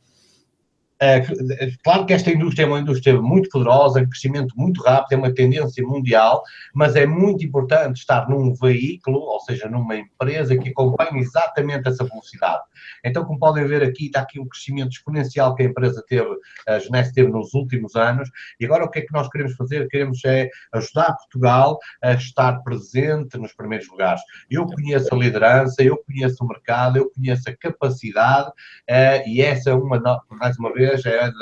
Claro que esta indústria é uma indústria muito poderosa, crescimento muito rápido, é uma tendência mundial, mas é muito importante estar num veículo, ou seja, numa empresa que acompanhe exatamente essa velocidade. Então, como podem ver aqui, está aqui um crescimento exponencial que a empresa teve, a Jeunesse teve nos últimos anos, e agora o que é que nós queremos fazer? Queremos ajudar Portugal a estar presente nos primeiros lugares. Eu conheço a liderança, eu conheço o mercado, eu conheço a capacidade, e essa é mais uma vez, é a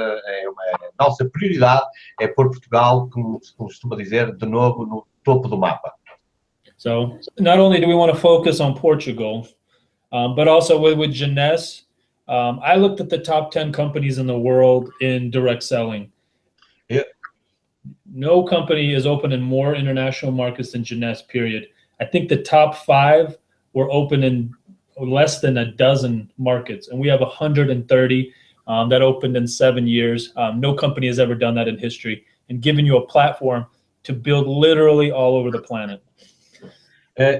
nossa prioridade, é pôr Portugal, como se costuma dizer, de novo no topo do mapa. So not only do we want to focus on Portugal, but also with Jeunesse, I looked at the top 10 companies in the world in direct selling. Yeah. No company is open in more international markets than Jeunesse, period. I think the top 5 were open in less than a dozen markets, and we have 130 that opened in 7 years. No company has ever done that in history, and given you a platform to build literally all over the planet.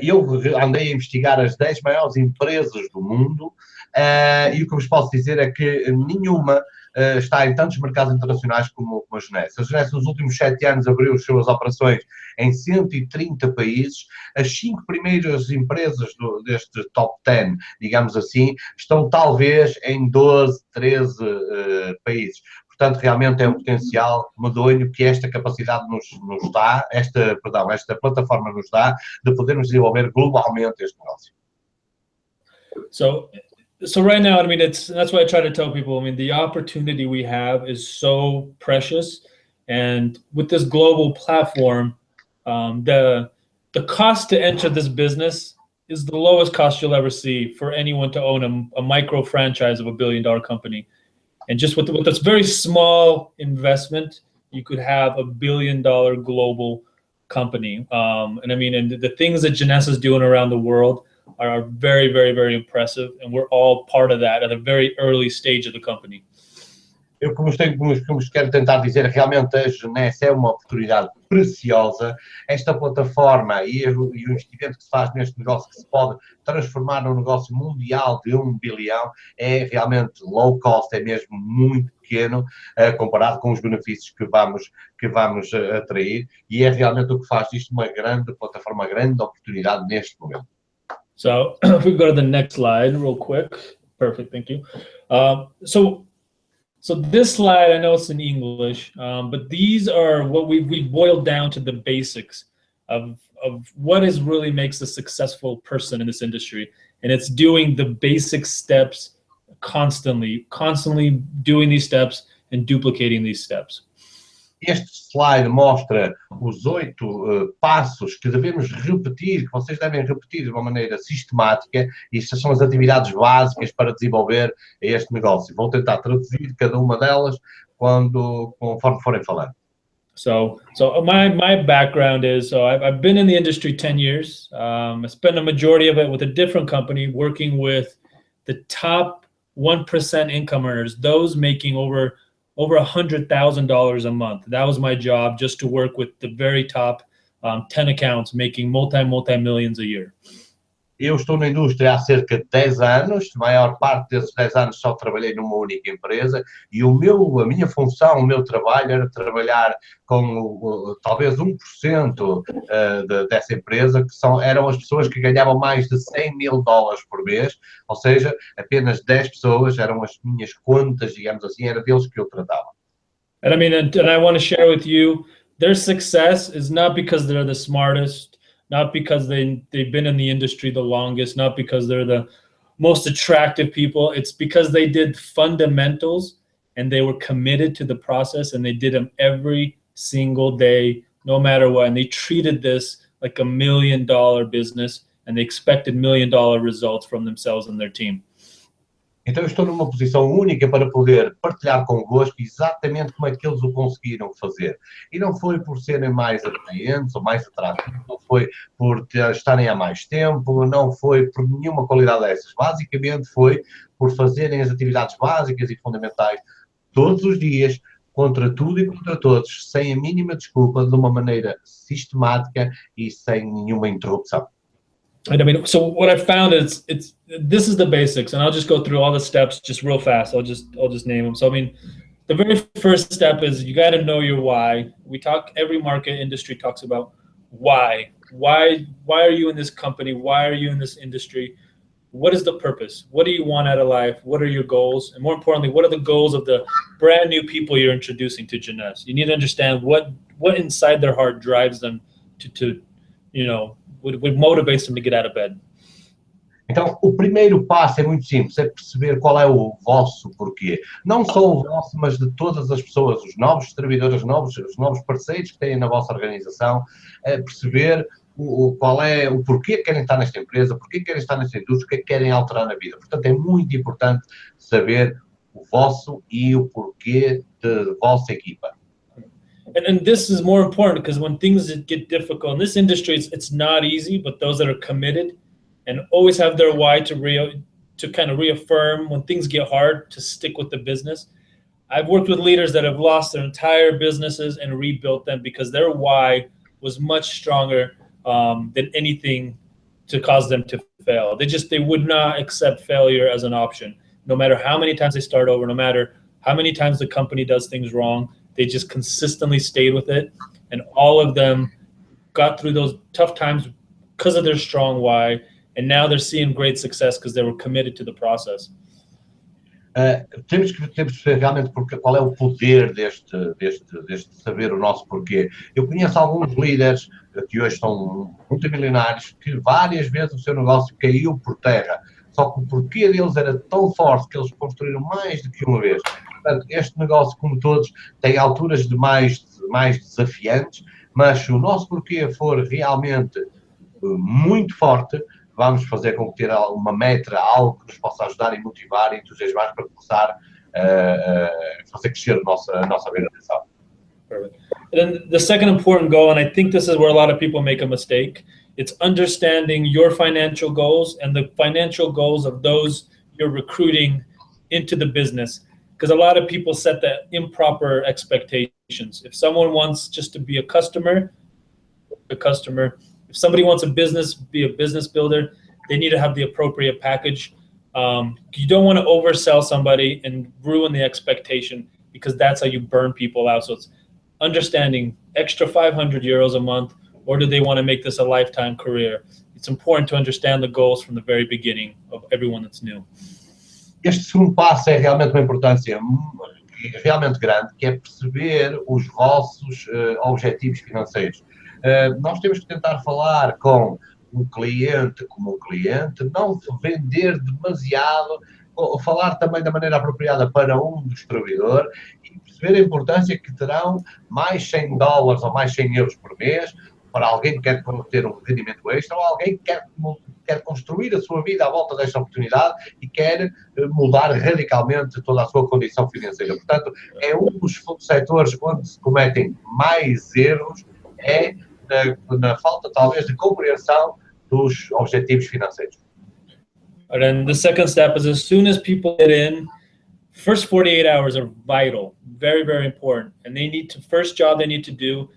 Eu andei a investigar as 10 maiores empresas do mundo e o que vos posso dizer é que nenhuma está em tantos mercados internacionais como a Jeunesse. A Jeunesse nos últimos 7 anos abriu as suas operações em 130 países. As 5 primeiras empresas deste top 10, digamos assim, estão talvez em 12, 13 países. Portanto, realmente é um potencial medonho que esta capacidade nos dá, esta plataforma nos dá, de podermos desenvolver globalmente este negócio. So right now, I mean, that's why I try to tell people, I mean, the opportunity we have is so precious. And with this global platform, the cost to enter this business is the lowest cost you'll ever see for anyone to own a micro franchise of $1 billion company. And just with this very small investment, you could have $1 billion global company. And I mean, and the things that Jeunesse is doing around the world are very, very, very impressive. And we're all part of that at a very early stage of the company. Eu, como quero tentar dizer, realmente a Jeunesse é uma oportunidade preciosa. Esta plataforma e o investimento que se faz neste negócio, que se pode transformar num negócio mundial de $1 bilhão, é realmente low cost, é mesmo muito pequeno, comparado com os benefícios que vamos atrair, e é realmente o que faz disto uma grande plataforma, uma grande oportunidade neste momento. So if we go to the next slide real quick. Perfect, thank you. So this slide, I know it's in English, but these are what we've boiled down to the basics of what really makes a successful person in this industry. And it's doing the basic steps constantly doing these steps and duplicating these steps. Este slide mostra os 8 passos que devemos repetir, que vocês devem repetir de uma maneira sistemática, e estas são as atividades básicas para desenvolver este negócio. Vou tentar traduzir cada uma delas conforme forem falando. So my background is, I've been in the industry 10 years. I spent a majority of it with a different company working with the top 1% income earners, those making over $100,000 a month. That was my job, just to work with the very top 10 accounts making multi-millions a year. Eu estou na indústria há cerca de 10 anos, a maior parte desses 10 anos só trabalhei numa única empresa, e a minha função, o meu trabalho era trabalhar com talvez 1% dessa empresa, que eram as pessoas que ganhavam mais de $100 mil por mês, ou seja, apenas 10 pessoas eram as minhas contas, digamos assim, era deles que eu tratava. And I mean, and I want to share with you, their success is not because they're the smartest, not because they've been in the industry the longest, not because they're the most attractive people. It's because they did fundamentals and they were committed to the process, and they did them every single day, no matter what. And they treated this like $1 million business, and they expected $1 million results from themselves and their team. Então eu estou numa posição única para poder partilhar convosco exatamente como é que eles o conseguiram fazer. E não foi por serem mais atraentes ou mais atrativos, não foi por estarem há mais tempo, não foi por nenhuma qualidade dessas. Basicamente foi por fazerem as atividades básicas e fundamentais todos os dias, contra tudo e contra todos, sem a mínima desculpa, de uma maneira sistemática e sem nenhuma interrupção. And I mean, so what I found is this is the basics, and I'll just go through all the steps just real fast. I'll just name them. So I mean, the very first step is you got to know your why. We talk, every market industry talks about why. Why are you in this company? Why are you in this industry? What is the purpose? What do you want out of life? What are your goals? And more importantly, what are the goals of the brand new people you're introducing to Jeunesse? You need to understand what inside their heart drives them to you know, what motivates them to get out of bed. Então, o primeiro passo é muito simples, é perceber qual é o vosso porquê. Não só o vosso, mas de todas as pessoas, os novos distribuidores, os novos parceiros que têm na vossa organização, é perceber qual é o porquê que querem estar nesta empresa, porquê que querem estar nesta indústria, o que é que querem alterar na vida. Portanto, é muito importante saber o vosso e o porquê da vossa equipa. And this is more important because when things get difficult in this industry, it's not easy, but those that are committed and always have their why to kind of reaffirm when things get hard, to stick with the business. I've worked with leaders that have lost their entire businesses and rebuilt them because their why was much stronger than anything to cause them to fail. They would not accept failure as an option. No matter how many times they start over, no matter how many times the company does things wrong, they just consistently stayed with it. And all of them got through those tough times because of their strong why. And now they're seeing great success because they were committed to the process. Temos que perceber realmente qual é o poder deste saber o nosso porquê. Eu conheço alguns líderes que hoje são multimilionários que várias vezes o seu negócio caiu por terra. Só que o porquê deles era tão forte que eles construíram mais do que uma vez. Portanto, este negócio, como todos, tem alturas de mais desafiantes, mas se o nosso porquê for realmente muito forte, vamos fazer com que ter uma meta, algo que nos possa ajudar e motivar e entusiasmar para começar a fazer crescer a nossa organização. Perfect. And then the second important goal, and I think this is where a lot of people make a mistake, it's understanding your financial goals and the financial goals of those you're recruiting into the business. Because a lot of people set the improper expectations. If someone wants just to be a customer. If somebody wants a business, be a business builder, they need to have the appropriate package. You don't want to oversell somebody and ruin the expectation because that's how you burn people out. So it's understanding extra 500 euros a month, or do they want to make this a lifetime career? It's important to understand the goals from the very beginning of everyone that's new. Este segundo passo é realmente uma importância realmente grande, que é perceber os vossos objetivos financeiros. Nós temos que tentar falar com o cliente como um cliente, não vender demasiado, falar também da maneira apropriada para um distribuidor e perceber a importância que terão mais $100 ou mais 100 euros por mês para alguém que quer ter um rendimento extra ou alguém que quer construir a sua vida à volta desta oportunidade e quer mudar radicalmente toda a sua condição financeira. Portanto, é um dos setores onde se cometem mais erros, é na falta, talvez, de compreensão dos objetivos financeiros. And then the second step is as soon as people get in, first 48 hours are vital, very, very important. And first job they need to do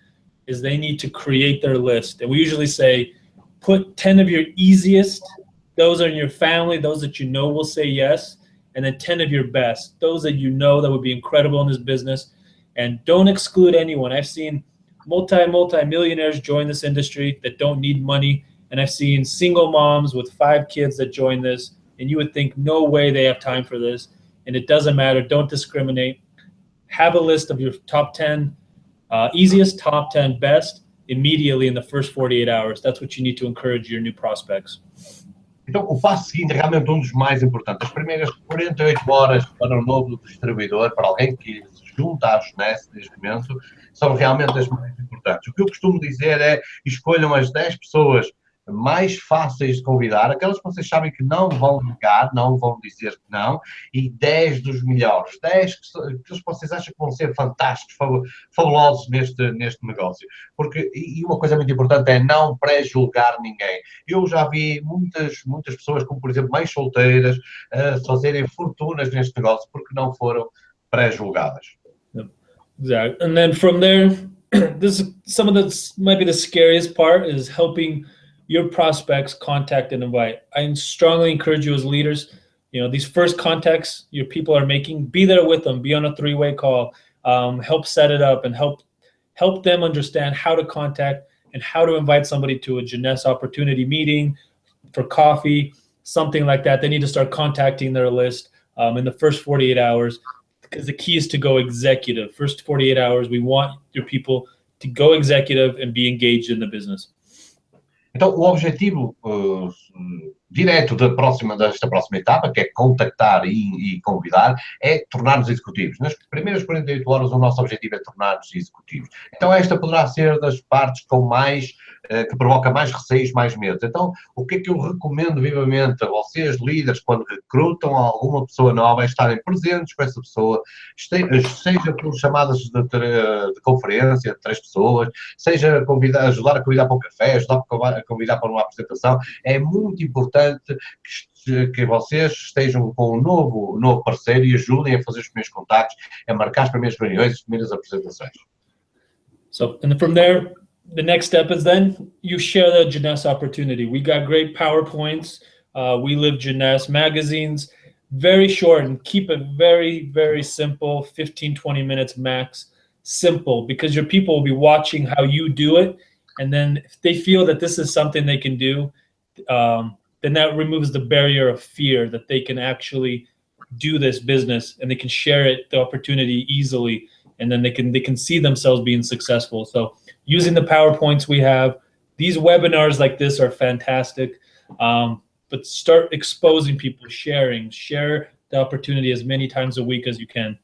is they need to create their list. And we usually say, put 10 of your easiest, those are in your family, those that you know will say yes, and then 10 of your best, those that you know that would be incredible in this business. And don't exclude anyone. I've seen multi-millionaires join this industry that don't need money. And I've seen single moms with 5 kids that join this, and you would think no way they have time for this. And it doesn't matter. Don't discriminate. Have a list of your top 10 easiest, top 10 best immediately in the first 48 hours. That's what you need to encourage your new prospects. Então, o passo seguinte é realmente um dos mais importantes. As primeiras 48 horas para um novo distribuidor, para alguém que se junta à Jeunesse neste momento, são realmente as mais importantes. O que eu costumo dizer é, escolham as 10 pessoas mais fáceis de convidar, aquelas que vocês sabem que não vão negar, não vão dizer que não, e 10 dos melhores, 10 que vocês acham que vão ser fantásticos, fabulosos neste negócio. Porque, e uma coisa muito importante é não pré-julgar ninguém. Eu já vi muitas pessoas, como por exemplo mães solteiras, fazerem fortunas neste negócio porque não foram pré-julgadas. Exactly. And then from there, this is some of the might be the scariest part is helping your prospects contact and invite. I strongly encourage you as leaders, these first contacts your people are making, be there with them, be on a 3-way call, help set it up and help them understand how to contact and how to invite somebody to a Jeunesse opportunity meeting, for coffee, something like that. They need to start contacting their list in the first 48 hours. Because the key is to go executive. First 48 hours, we want your people to go executive and be engaged in the business. Então, o objetivo direto desta próxima etapa, que é contactar e convidar, é tornar-nos executivos. Nas primeiras 48 horas, o nosso objetivo é tornar-nos executivos. Então, esta poderá ser das partes que provoca mais receios, mais medos. Então, o que é que eu recomendo vivamente a vocês, líderes, quando recrutam alguma pessoa nova, é estarem presentes com essa pessoa, seja por chamadas de conferência de 3 pessoas, seja ajudar a convidar para um café, ajudar a convidar para uma apresentação. É muito importante que vocês estejam com um novo parceiro e ajudem a fazer os primeiros contactos, a marcar as primeiras reuniões, as primeiras apresentações. So, and from there, the next step is then you share the Jeunesse opportunity. We got great PowerPoints. We Live Jeunesse magazines, very short, and keep it very, very simple, 15, 20 minutes max. Simple, because your people will be watching how you do it. And then if they feel that this is something they can do, then that removes the barrier of fear that they can actually do this business and they can share the opportunity easily. And then they can see themselves being successful. So using the PowerPoints we have, these webinars like this are fantastic. But start exposing people, share the opportunity as many times a week as you can.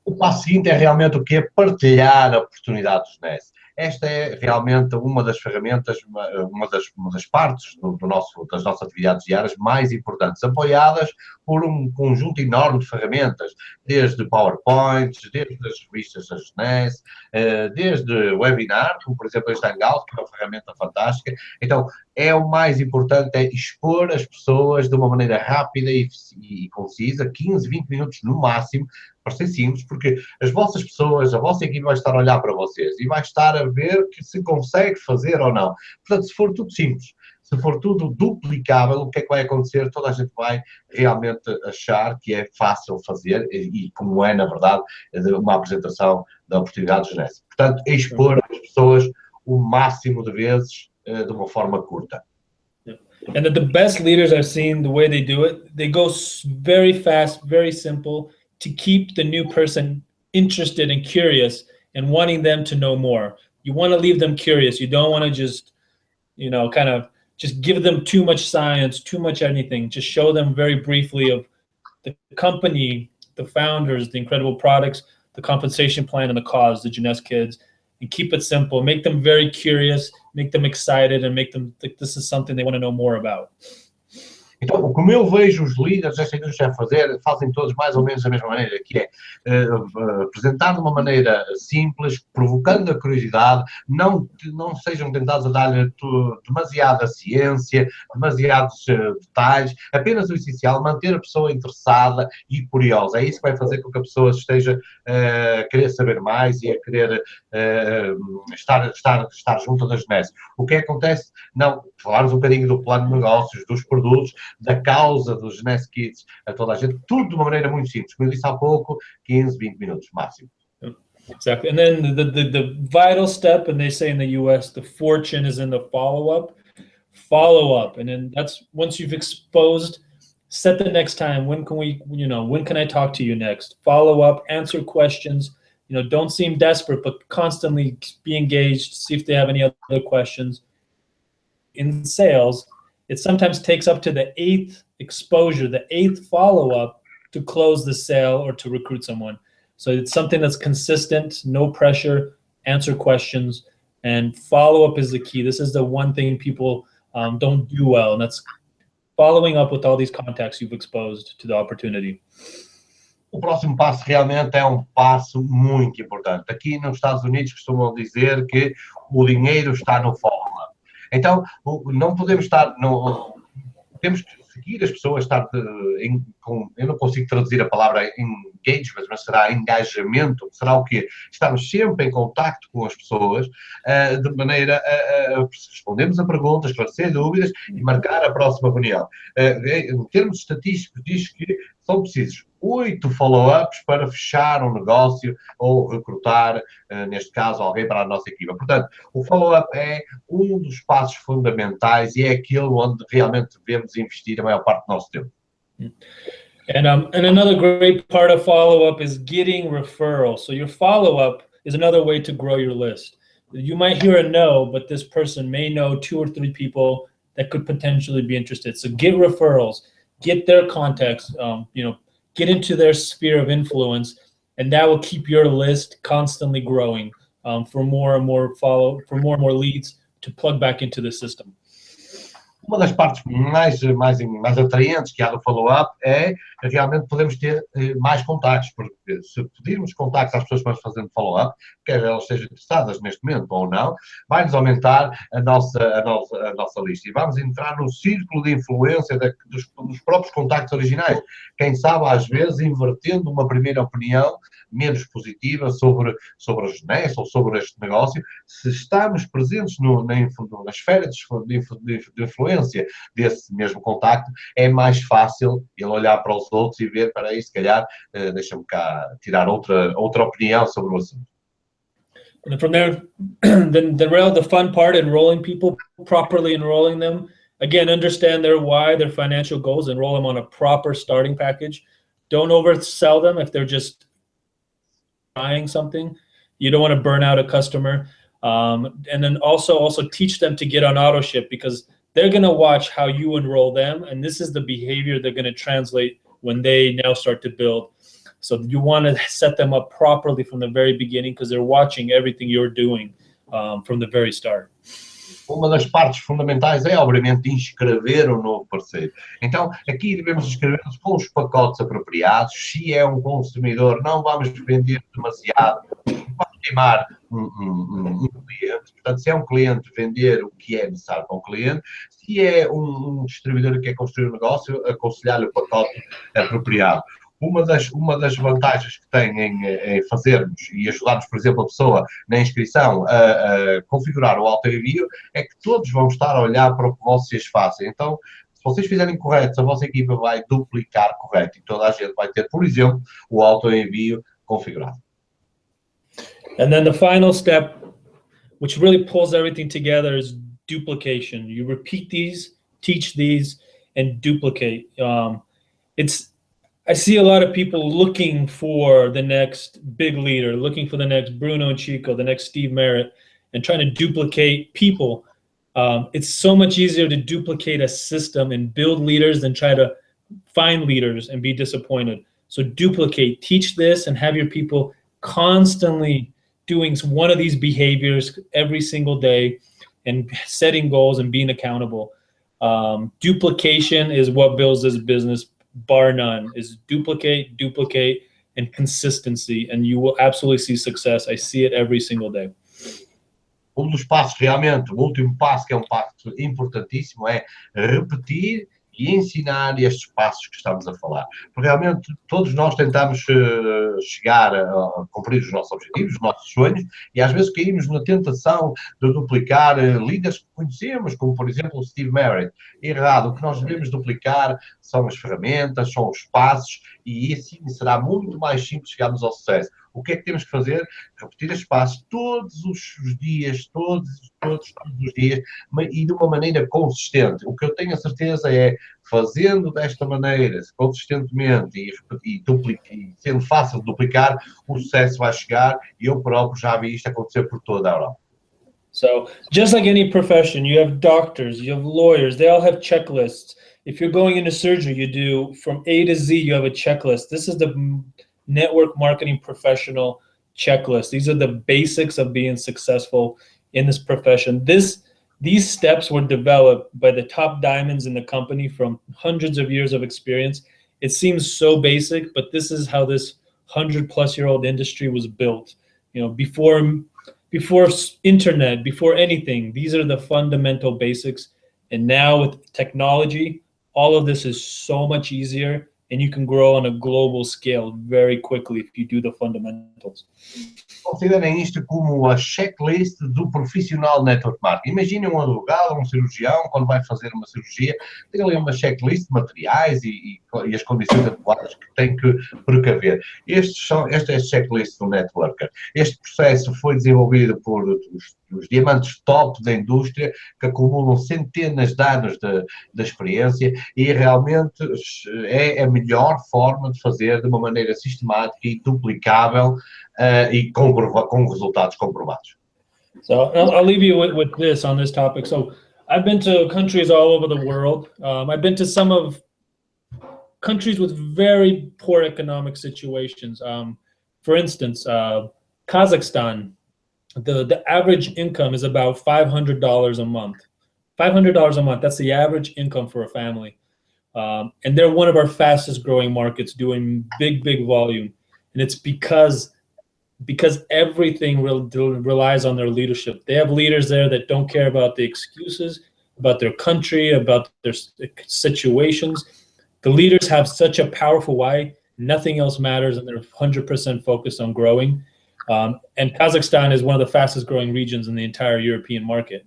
O passo seguinte é realmente o que é partilhar a oportunidade do Jeunesse. Esta é realmente uma das ferramentas, uma das partes das nossas atividades diárias mais importantes, apoiadas por um conjunto enorme de ferramentas, desde PowerPoints, desde as revistas da Jeunesse, desde webinar, como por exemplo este Hangout, que é uma ferramenta fantástica. Então, o mais importante é expor as pessoas de uma maneira rápida e concisa, 15, 20 minutos no máximo, para ser simples, porque as vossas pessoas, a vossa equipe vai estar a olhar para vocês e vai estar a ver que se consegue fazer ou não. Portanto, se for tudo simples, se for tudo duplicável, o que é que vai acontecer? Toda a gente vai realmente achar que é fácil fazer e como é, na verdade, uma apresentação da oportunidade de Jeunesse. Portanto, expor as pessoas o máximo de vezes de uma forma curta. And the best leaders I've seen, the way they do it, they go very fast, very simple, to keep the new person interested and curious and wanting them to know more. You want to leave them curious. You don't want to just, kind of just give them too much science, too much anything. Just show them very briefly of the company, the founders, the incredible products, the compensation plan, and the cause, the Jeunesse kids, and keep it simple. Make them very curious, make them excited, and make them think this is something they want to know more about. Então, como eu vejo os líderes desta indústria a fazer, fazem todos mais ou menos da mesma maneira, que é apresentar de uma maneira simples, provocando a curiosidade, não sejam tentados a dar-lhe demasiada ciência, demasiados detalhes, apenas o essencial, manter a pessoa interessada e curiosa. É isso que vai fazer com que a pessoa esteja a querer saber mais e a querer estar junto da Jeunesse. O que acontece? Não, falarmos um bocadinho do plano de negócios, dos produtos, da causa dos Jeunesse Kids a toda a gente, tudo de uma maneira muito simples, como eu disse há pouco, 15, 20 minutos máximo. Exactly. And then the vital step, and they say in the US, the fortune is in the follow-up. And then that's once you've exposed, set the next time. When can I talk to you next? Follow up, answer questions, don't seem desperate, but constantly be engaged, see if they have any other questions. In sales, it sometimes takes up to the 8th exposure, the 8th follow-up to close the sale or to recruit someone. So it's something that's consistent, no pressure, answer questions, and follow-up is the key. This is the one thing people don't do well. And that's following up with all these contacts you've exposed to the opportunity. O próximo passo realmente é um passo muito importante. Aqui nos Estados Unidos costumam dizer que o dinheiro está no follow-up. Então, não podemos estar... Temos que seguir as pessoas, eu não consigo traduzir a palavra engagement, mas será engajamento, será o quê? Estamos sempre em contacto com as pessoas, de maneira a respondermos a perguntas, esclarecer dúvidas e marcar a próxima reunião. Em termos estatísticos, diz que são precisos 8 follow-ups para fechar um negócio ou recrutar, neste caso, alguém para a nossa equipa. Portanto, o follow-up é um dos passos fundamentais e é aquele onde realmente devemos investir a maior parte do nosso tempo. And another great part of follow-up is getting referrals. So your follow-up is another way to grow your list. You might hear a no, but this person may know 2 or 3 people that could potentially be interested. So get referrals, get their contacts, get into their sphere of influence, and that will keep your list constantly growing for more and more leads to plug back into the system. Uma das partes mais atraentes que há do follow-up é realmente podemos ter mais contactos, porque se pedirmos contactos às pessoas que vamos fazendo follow-up, quer elas estejam interessadas neste momento ou não, vai-nos aumentar a nossa lista e vamos entrar no círculo de influência dos próprios contactos originais. Quem sabe, às vezes, invertendo uma primeira opinião menos positiva sobre a Jeunesse ou sobre este negócio, se estamos presentes na esfera de influência desse mesmo contacto, é mais fácil ele olhar para os outros e ver, para aí, se calhar, deixa-me cá tirar outra opinião sobre o assunto. And from there, the fun part, enrolling people, properly enrolling them. Again, understand their why, their financial goals, enroll them on a proper starting package. Don't oversell them if they're just trying something. You don't want to burn out a customer. And then also teach them to get on auto ship, because they're going to watch how you enroll them. And this is the behavior they're going to translate when they now start to build. So you want to set them up properly from the very beginning, because they're watching everything you're doing from the very start. Uma das partes fundamentais é, obviamente, inscrever um novo parceiro. Então, aqui devemos inscrever-nos com os pacotes apropriados. Se é um consumidor, não vamos vender demasiado, vamos queimar um cliente. Portanto, se é um cliente, vender o que é necessário para um cliente. Se é um distribuidor que quer construir um negócio, aconselhar-lhe o pacote apropriado. Uma das vantagens que tem em fazermos e ajudarmos, por exemplo, a pessoa na inscrição a configurar o auto-envio, é que todos vão estar a olhar para o que vocês fazem. Então, se vocês fizerem correto, a vossa equipa vai duplicar correto e toda a gente vai ter, por exemplo, o auto-envio configurado. And then the final step, which really pulls everything together, is duplication. You repeat these, teach these, and duplicate. I see a lot of people looking for the next big leader, looking for the next Bruno Chico, the next Steve Merritt, and trying to duplicate people. It's so much easier to duplicate a system and build leaders than try to find leaders and be disappointed. So duplicate, teach this, and have your people constantly doing one of these behaviors every single day and setting goals and being accountable. Duplication is what builds this business, bar none. Is duplicate, and consistency, and you will absolutely see success. I see it every single day. Dos passos, realmente, o último passo, que é um passo importantíssimo, é repetir e ensinar estes passos que estamos a falar. Porque realmente todos nós tentamos chegar a cumprir os nossos objetivos, os nossos sonhos, e às vezes caímos na tentação de duplicar líderes que conhecemos, como por exemplo o Steve Merritt. Errado, o que nós devemos duplicar são as ferramentas, são os passos, e assim será muito mais simples chegarmos ao sucesso. O que é que temos que fazer? Repetir estes passos todos os dias, todos os dias, e de uma maneira consistente. O que eu tenho a certeza é, fazendo desta maneira, consistentemente e sendo fácil de duplicar, o sucesso vai chegar, e eu próprio já vi isto acontecer por toda a Europa. So, just like any profession, you have doctors, you have lawyers, they all have checklists. If you're going into surgery, you do from A to Z, you have a checklist. This is the network marketing professional checklist. These are the basics of being successful in this profession. This These steps were developed by the top diamonds in the company from hundreds of years of experience. It seems so basic, but this is how this 100-plus-year-old industry was built. You know, before internet, before anything, these are the fundamental basics. And now with technology, all of this is so much easier, and you can grow on a global scale very quickly if you do the fundamentals. Considerem isto como a checklist do profissional network marketing. Imaginem um advogado, um cirurgião, quando vai fazer uma cirurgia, tem ali uma checklist de materiais e as condições adequadas que tem que precaver. Esta é a checklist do networker. Este processo foi desenvolvido por os diamantes top da indústria, que acumulam centenas de anos de experiência, e realmente é a melhor forma de fazer de uma maneira sistemática e duplicável e com resultados comprovados. So I'll leave you with this on this topic. So I've been to countries all over the world. I've been to some of countries with very poor economic situations. For instance, Kazakhstan, the average income is about $500 a month. $500 a month, that's the average income for a family. And they're one of our fastest growing markets, doing big volume. And it's because everything relies on their leadership. They have leaders there that don't care about the excuses, about their country, about their situations. The leaders have such a powerful why, nothing else matters, and they're 100% focused on growing. And Kazakhstan is one of the fastest growing regions in the entire European market.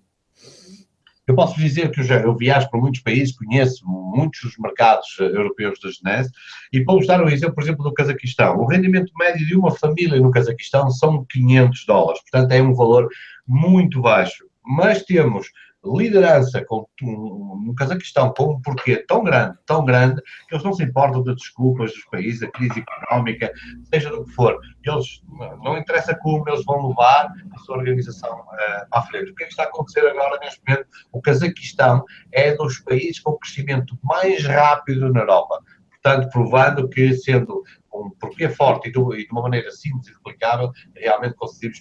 Eu posso dizer que eu viajo por muitos países, conheço muitos mercados europeus da Jeunesse, e para vos dar um exemplo, por exemplo, do Cazaquistão. O rendimento médio de uma família no Cazaquistão são $500, portanto é um valor muito baixo. Mas temos liderança no Cazaquistão com um porquê tão grande, que eles não se importam de desculpas dos países, a crise económica, seja do que for. Eles, não interessa como, eles vão levar a sua organização para a frente. O que é que está a acontecer agora neste momento? O Cazaquistão é dos países com crescimento mais rápido na Europa. Portanto, provando que, sendo um porquê forte e de uma maneira simples e replicável, realmente conseguir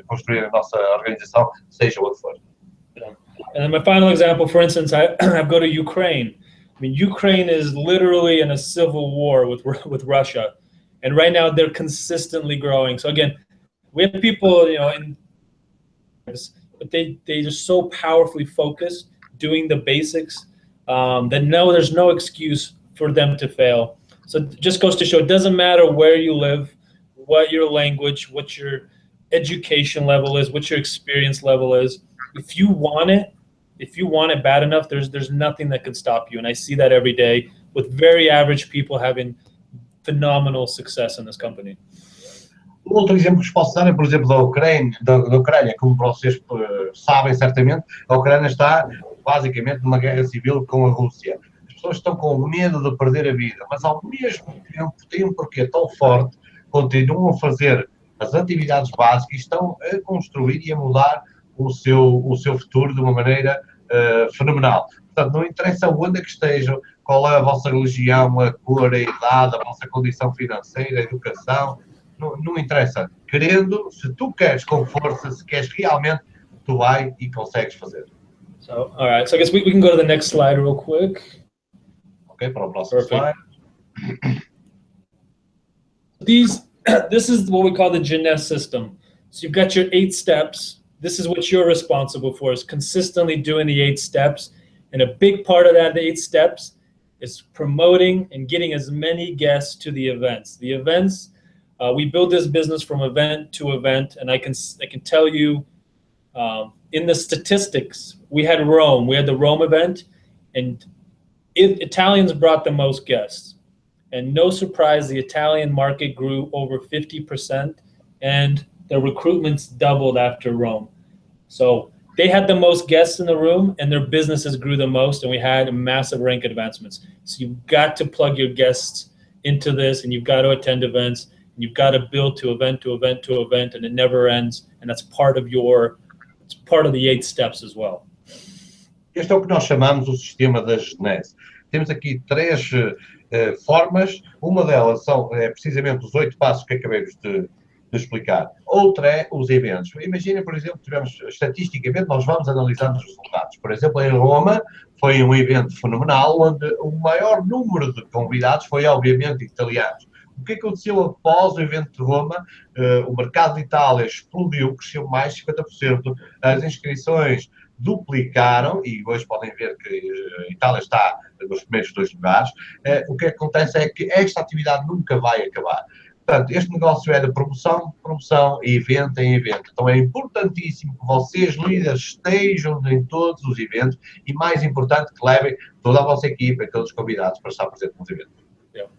construir a nossa organização, seja onde for. And then my final example, for instance, I go to Ukraine. I mean, Ukraine is literally in a civil war with Russia, and right now they're consistently growing. So again, we have people, you know, but they just so powerfully focused, doing the basics, that there's no excuse for them to fail. So it just goes to show it doesn't matter where you live, what your language, what your education level is, what your experience level is. If you want it bad enough, there's nothing that can stop you. And I see that every day with very average people having phenomenal success in this company. Outro exemplo que vos posso dar é, por exemplo, da Ucrânia. Como vocês sabem certamente, a Ucrânia está basicamente numa guerra civil com a Rússia. As pessoas estão com medo de perder a vida, mas ao mesmo tempo têm um porquê tão forte, continuam a fazer as atividades básicas e estão a construir e a mudar o seu futuro de uma maneira fenomenal. Portanto, não interessa onde é que estejam, qual é a vossa religião, a cor, a idade, a vossa condição financeira, a educação, não interessa. Querendo, se tu queres com força, se queres realmente, tu vai e consegues fazer. So, all right. So I guess we can go to the next slide real quick. Ok, para o próximo slide. This is what we call the Jeunesse system. So you've got your 8 steps. This is what you're responsible for, is consistently doing the 8 steps. And a big part of that, the 8 steps, is promoting and getting as many guests to the events. The events, we build this business from event to event, and I can tell you, in the statistics, we had the Rome event, and Italians brought the most guests. And no surprise, the Italian market grew over 50%, and the recruitments doubled after Rome. So they had the most guests in the room, and their businesses grew the most, and we had massive rank advancements. So you've got to plug your guests into this, and you've got to attend events, and you've got to build to event to event to event, and it never ends. And that's part of the 8 steps as well. Este é o que nós chamamos o sistema da Jeunesse. Temos aqui 3 formas. Uma delas é precisamente os 8 passos que acabamos de explicar. Outra é os eventos. Imaginem, por exemplo, tivemos estatisticamente, nós vamos analisando os resultados. Por exemplo, em Roma foi um evento fenomenal, onde o maior número de convidados foi, obviamente, italianos. O que aconteceu após o evento de Roma? O mercado de Itália explodiu, cresceu mais de 50%, as inscrições duplicaram, e hoje podem ver que a Itália está nos primeiros 2 lugares. O que acontece é que esta atividade nunca vai acabar. Portanto, este negócio é de promoção, promoção, evento em evento. Então é importantíssimo que vocês, líderes, estejam em todos os eventos e, mais importante, que levem toda a vossa equipa e todos os convidados para estar presentes nos eventos. Yeah.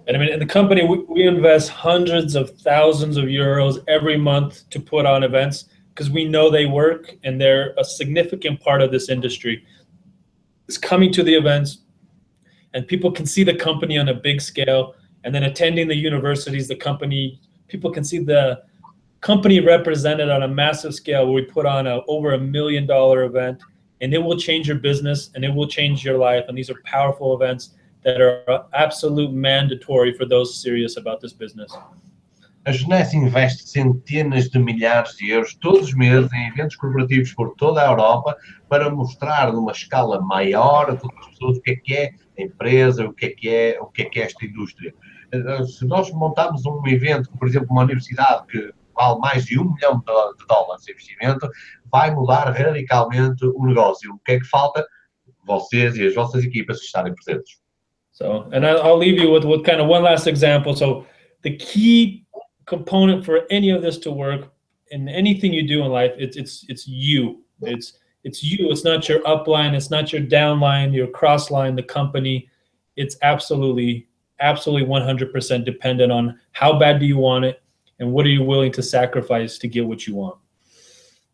And I mean, in the company, we invest hundreds of thousands of euros every month to put on events because we know they work and they're a significant part of this industry. It's coming to the events and people can see the company on a big scale. And then attending the universities, the company, people can see the company represented on a massive scale where we put on over $1 million event, and it will change your business and it will change your life. And these are powerful events that are absolute mandatory for those serious about this business. A Jeunesse investe centenas de milhares de euros todos os meses em eventos corporativos por toda a Europa para mostrar numa escala maior a todas as pessoas o que é a empresa, o que é esta indústria. Se nós montarmos um evento, por exemplo, uma universidade que vale mais de $1 milhão de investimento, vai mudar radicalmente o negócio. O que é que falta? Vocês e as vossas equipas estarem presentes. So, and I'll leave you with kind of one last example. So the key component for any of this to work in anything you do in life, it's you. It's you. It's not your upline. It's not your downline, your crossline, the company. It's absolutely 100% dependent on how bad do you want it and what are you willing to sacrifice to get what you want.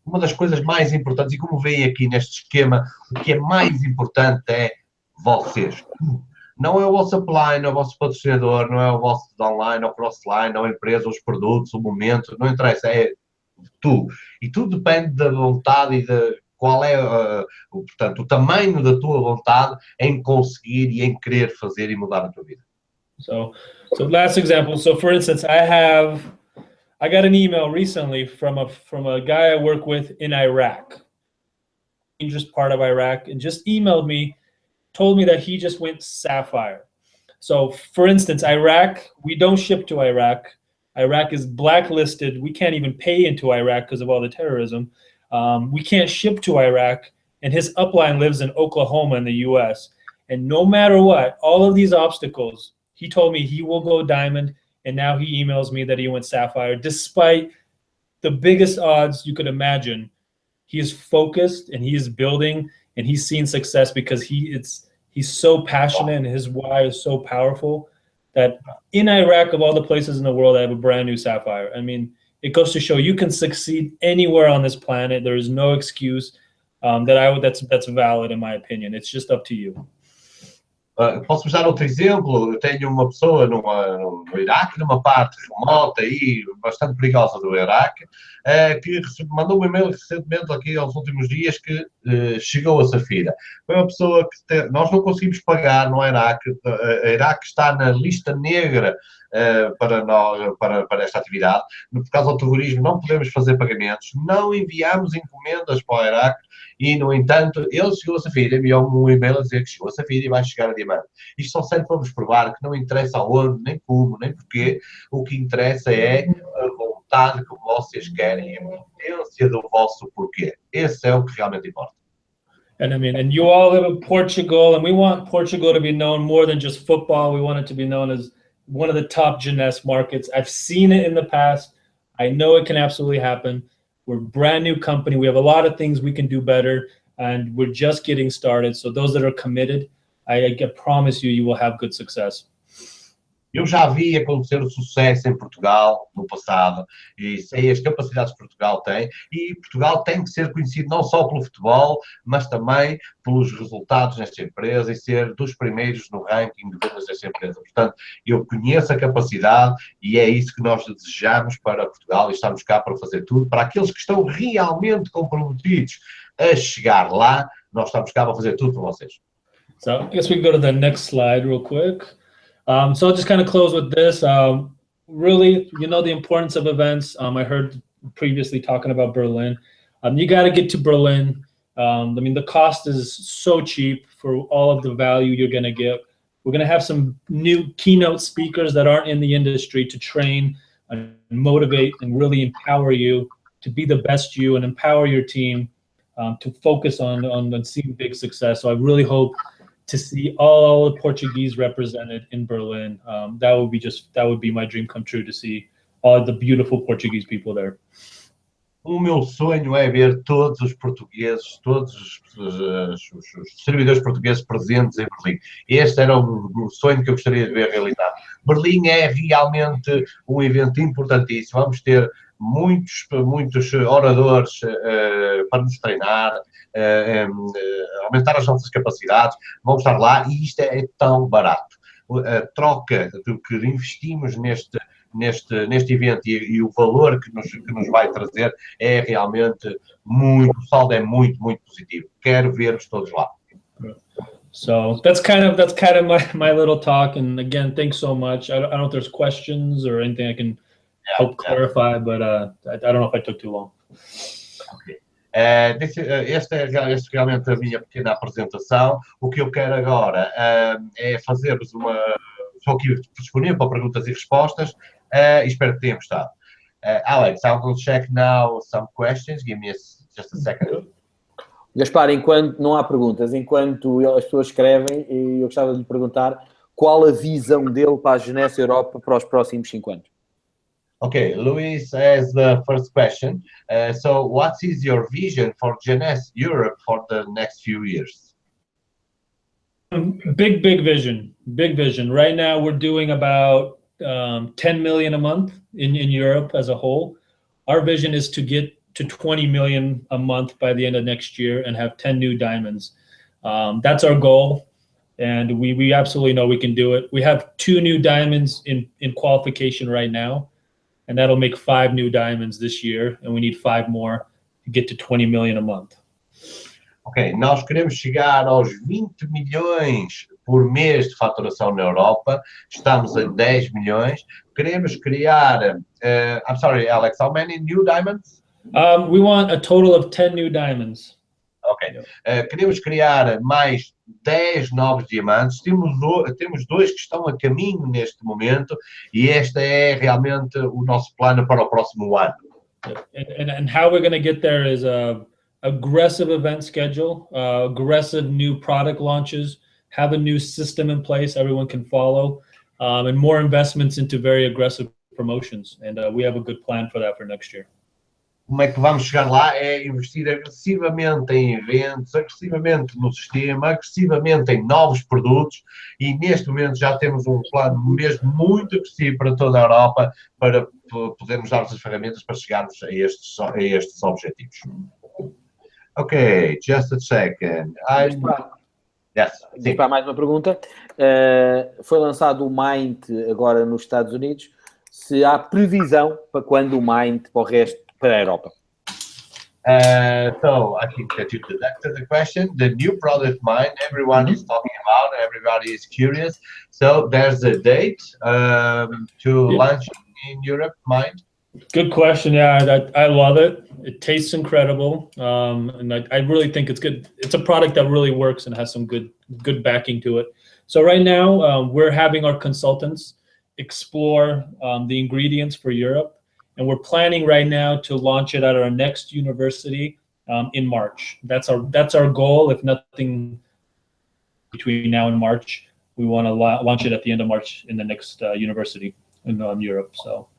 Uma das coisas mais importantes, e como veio aqui neste esquema, o que é mais importante é vocês. Não é o vosso upline, não é o vosso patrocinador, não é o vosso downline, ou crossline, não é a empresa, os produtos, o momento, não interessa, é tu. E tudo depende da vontade e de qual é, portanto, o tamanho da tua vontade em conseguir e em querer fazer e mudar a tua vida. So last example. So for instance, I got an email recently from a guy I work with in Iraq, dangerous part of Iraq, and just emailed me, told me that he just went sapphire. So for instance, Iraq, we don't ship to Iraq. Iraq is blacklisted. We can't even pay into Iraq because of all the terrorism. We can't ship to Iraq, and his upline lives in Oklahoma in the US. And no matter what, all of these obstacles, he told me he will go diamond, and now he emails me that he went sapphire. Despite the biggest odds you could imagine, he is focused and he is building and he's seen success because he's so passionate and his why is so powerful that in Iraq, of all the places in the world, I have a brand new sapphire. I mean, it goes to show you can succeed anywhere on this planet. There is no excuse that's valid in my opinion. It's just up to you. Posso dar outro exemplo? Eu tenho uma pessoa no Iraque, numa parte remota e bastante perigosa do Iraque, que mandou um e-mail recentemente, aqui aos últimos dias, que chegou a Safira. Foi uma pessoa que nós não conseguimos pagar no Iraque. O Iraque está na lista negra para esta atividade. Por causa do terrorismo não podemos fazer pagamentos, não enviamos encomendas para o Iraque e, no entanto, ele chegou a Safira, enviou-me um e-mail a dizer que chegou a Safira e vai chegar a diamante. Isto só serve para vos provar que não interessa aonde, nem como, nem porquê, o que interessa é a vontade que vocês querem, a potência do vosso porquê. Esse é o que realmente importa. And I mean, and you all live in Portugal, and we want Portugal to be known more than just football. We want it to be known as one of the top Jeunesse markets. I've seen it in the past. I know it can absolutely happen. We're a brand new company. We have a lot of things we can do better, and we're just getting started. So those that are committed, I promise you will have good success. Eu já vi acontecer o sucesso em Portugal no passado e sei as capacidades que Portugal tem, e Portugal tem que ser conhecido não só pelo futebol, mas também pelos resultados nesta empresa e ser dos primeiros no ranking de vendas desta empresa. Portanto, eu conheço a capacidade e é isso que nós desejamos para Portugal e estamos cá para fazer tudo. Para aqueles que estão realmente comprometidos a chegar lá, nós estamos cá para fazer tudo para vocês. So I guess we can go to the next slide real quick. So I'll just kind of close with this. Really, you know the importance of events. I heard previously talking about Berlin. You got to get to Berlin. I mean, the cost is so cheap for all of the value you're going to get. We're going to have some new keynote speakers that aren't in the industry to train and motivate and really empower you to be the best you and empower your team to focus on seeing big success. So I really hope to see all the Portuguese represented in Berlin. That would be my dream come true, to see all the beautiful Portuguese people there. O meu sonho é ver todos os portugueses, todos os servidores portugueses presentes em Berlim. Este era o sonho que eu gostaria de ver realizado. Berlim é realmente um evento importantíssimo. Vamos ter muitos oradores para nos treinar, aumentar as nossas capacidades. Vamos estar lá e isto é tão barato. A troca do que investimos neste evento e o valor que nos vai trazer é realmente muito, o saldo é muito positivo. Quero ver-vos todos lá. So that's kind of my little talk. And again, thanks so much. I don't know if there's questions or anything I can help clarify, but I don't know if I took too long. Okay. Esta é realmente a minha pequena apresentação. O que eu quero agora é fazer-vos estou aqui disponível para perguntas e respostas. Espero que tenham gostado. Alex, I will check now some questions. Give me just a second. Gaspar, enquanto não há perguntas, enquanto as pessoas escrevem, eu gostava de lhe perguntar qual a visão dele para a Jeunesse Europa para os próximos 5 anos. Okay, Luis has the first question. So, what is your vision for Jeunesse Europe for the next few years? Big vision. Big vision. Right now, we're doing about 10 million a month in Europe as a whole. Our vision is to get to 20 million a month by the end of next year and have 10 new diamonds. That's our goal, and we absolutely know we can do it. We have 2 new diamonds in qualification right now, and that'll make 5 new diamonds this year, and we need 5 more to get to 20 million a month. Ok, nós queremos chegar aos 20 milhões por mês de faturação na Europa, estamos a 10 milhões, queremos criar, I'm sorry Alex, how many new diamonds? We want a total of 10 new diamonds. Ok, queremos criar mais 10 novos diamantes, temos 2 que estão a caminho neste momento e este é realmente o nosso plano para o próximo ano. And how we're going to get there is aggressive event schedule, aggressive new product launches, have a new system in place everyone can follow, and more investments into very aggressive promotions. And we have a good plan for that for next year. Como é que vamos chegar lá? É investir agressivamente em eventos, agressivamente no sistema, agressivamente em novos produtos e neste momento já temos um plano mesmo muito agressivo para toda a Europa para podermos dar as ferramentas para chegarmos a estes objetivos. Ok, just a second. Yes. Sim. Para mais uma pergunta. Foi lançado o Mind agora nos Estados Unidos. Se há previsão para quando o Mind para o resto, para a Europa? So I think that you deducted the question. The new product Mind, everyone is talking about, everybody is curious. So there's a date to launch in Europe, Mind? Good question. Yeah, I love it. It tastes incredible, and I really think it's good. It's a product that really works and has some good backing to it. So right now, we're having our consultants explore the ingredients for Europe, and we're planning right now to launch it at our next university in March. That's our goal. If nothing between now and March, we want to launch it at the end of March in the next university in Europe. So.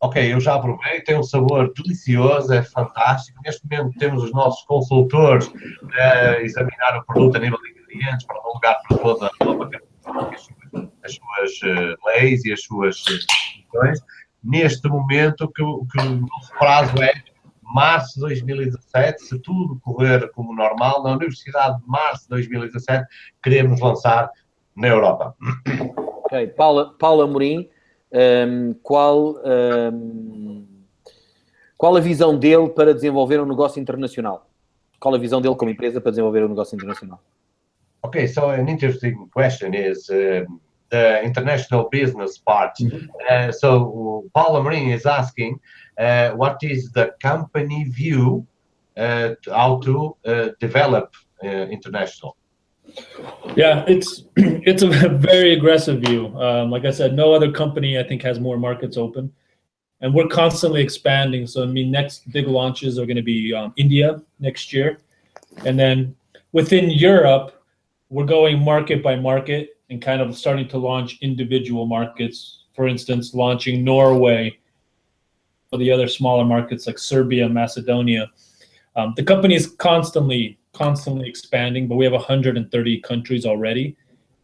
Ok, eu já provei, tem um sabor delicioso, é fantástico. Neste momento temos os nossos consultores a examinar o produto a nível de ingredientes para homologar para toda a Europa as suas leis e as suas decisões. Neste momento, o nosso prazo é março de 2017, se tudo correr como normal, na Universidade de Março de 2017, queremos lançar na Europa. Ok, Paula Amorim. Qual a visão dele para desenvolver um negócio internacional? Qual a visão dele como empresa para desenvolver um negócio internacional? Okay, so an interesting question is the international business part. So Paula Marin is asking, what is the company view how to develop international? Yeah, it's a very aggressive view. Like I said, no other company I think has more markets open, and we're constantly expanding. So I mean, next big launches are going to be India next year, and then within Europe, we're going market by market and kind of starting to launch individual markets. For instance, launching Norway, or the other smaller markets like Serbia, Macedonia. The company is constantly expanding, but we have 130 countries already,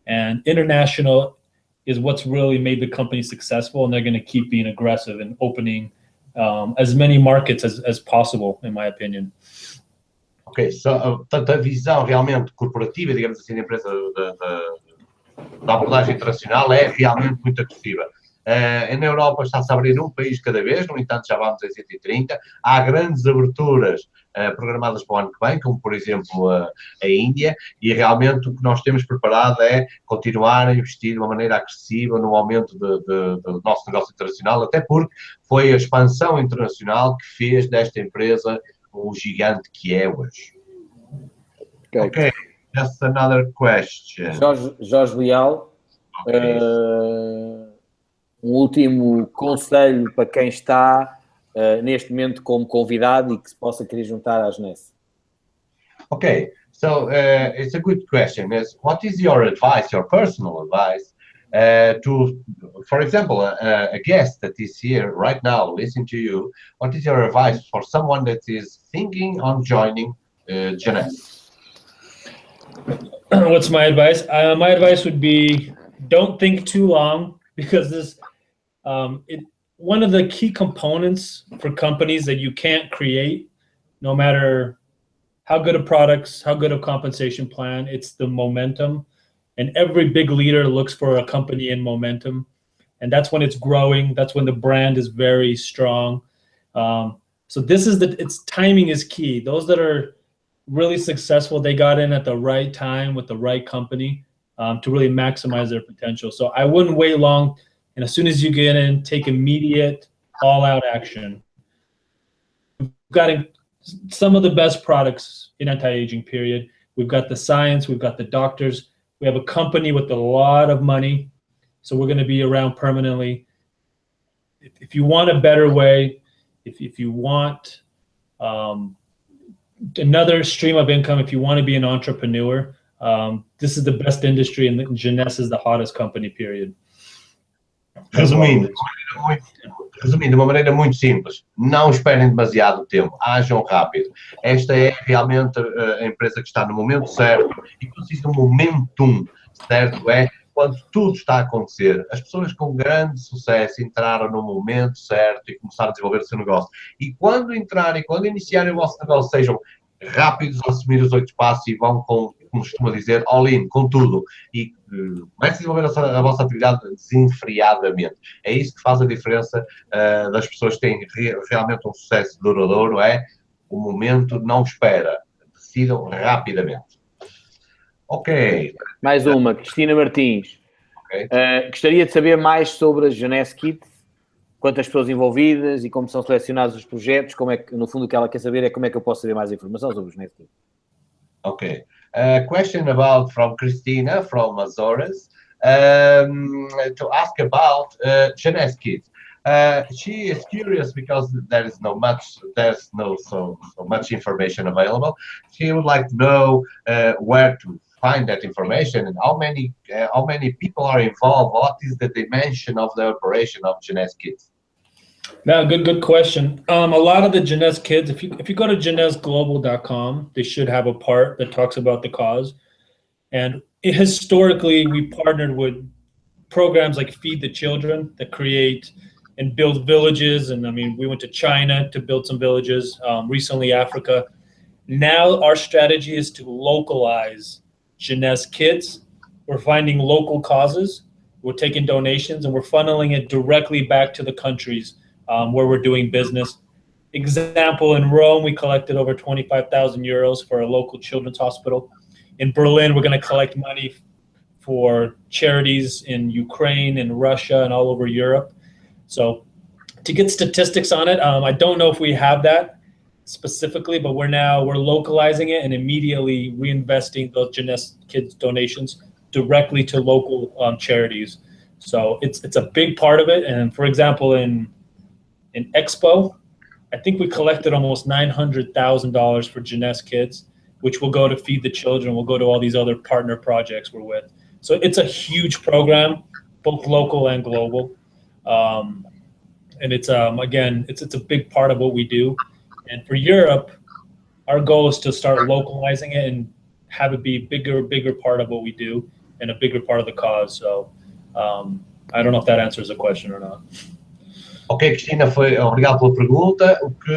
and international is what's really made the company successful, and they're going to keep being aggressive and opening as many markets as possible, in my opinion. Ok, portanto, a visão realmente corporativa, digamos assim, da empresa da abordagem internacional é realmente muito agressiva. Na Europa está-se a abrir um país cada vez, no entanto já vamos em 130. Há grandes aberturas programadas para o ano que vem, como por exemplo a Índia, e realmente o que nós temos preparado é continuar a investir de uma maneira agressiva no aumento do nosso negócio internacional, até porque foi a expansão internacional que fez desta empresa o gigante que é hoje. Ok, just another question. Jorge Leal, último conselho para quem está neste momento como convidado e que se possa querer juntar à Jeunesse. Okay, so it's a good question. What is your advice, your personal advice, to, for example, a guest that is here right now, listening to you? What is your advice for someone that is thinking on joining Jeunesse? What's my advice? My advice would be don't think too long, because this one of the key components for companies that you can't create, no matter how good of products, how good of compensation plan, it's the momentum. And every big leader looks for a company in momentum. And that's when it's growing. That's when the brand is very strong. So this is its timing is key. Those that are really successful, they got in at the right time with the right company to really maximize their potential. So I wouldn't wait long. And as soon as you get in, take immediate all-out action. We've got some of the best products in anti-aging period. We've got the science, we've got the doctors. We have a company with a lot of money, so we're going to be around permanently. If you want a better way, if you want another stream of income, if you want to be an entrepreneur, this is the best industry, and Jeunesse is the hottest company, period. Resumindo, de uma maneira muito simples, não esperem demasiado tempo, ajam rápido. Esta é realmente a empresa que está no momento certo, e quando se diz no momentum certo, é quando tudo está a acontecer. As pessoas com grande sucesso entraram no momento certo e começaram a desenvolver o seu negócio. E quando entrarem, quando iniciarem o vosso negócio, sejam rápidos a assumir os 8 passos e vão com, como costuma dizer, all in, com tudo. E comecem a desenvolver a vossa atividade desenfreadamente. É isso que faz a diferença das pessoas que têm realmente um sucesso duradouro, é o momento não espera. Decidam rapidamente. Ok. Mais uma, Cristina Martins. Okay. Gostaria de saber mais sobre a Jeunesse Kit, quantas pessoas envolvidas e como são selecionados os projetos, como é que, no fundo, o que ela quer saber é como é que eu posso saber mais informação sobre a Jeunesse Kit. Okay. Question from Christina from Azores to ask about Jeunesse Kit. She is curious because there's no so much information available. She would like to know where to find that information and how many people are involved. What is the dimension of the operation of Jeunesse Kit? Yeah, good question. A lot of the Jeunesse kids, if you go to JeunesseGlobal.com, they should have a part that talks about the cause. And historically, we partnered with programs like Feed the Children that create and build villages. And I mean, we went to China to build some villages, recently Africa. Now our strategy is to localize Jeunesse kids. We're finding local causes. We're taking donations and we're funneling it directly back to the countries where we're doing business. Example, in Rome, we collected over 25,000 euros for a local children's hospital. In Berlin, we're going to collect money for charities in Ukraine and Russia and all over Europe. So to get statistics on it, I don't know if we have that specifically, but we're localizing it and immediately reinvesting those Jeunesse Kids donations directly to local charities. So it's a big part of it. And for example, in Expo, I think we collected almost $900,000 for Jeunesse Kids, which will go to feed the children, will go to all these other partner projects we're with. So it's a huge program, both local and global. And it's again, it's a big part of what we do. And for Europe, our goal is to start localizing it and have it be a bigger part of what we do and a bigger part of the cause. So I don't know if that answers the question or not. Ok, Cristina, obrigado pela pergunta. O que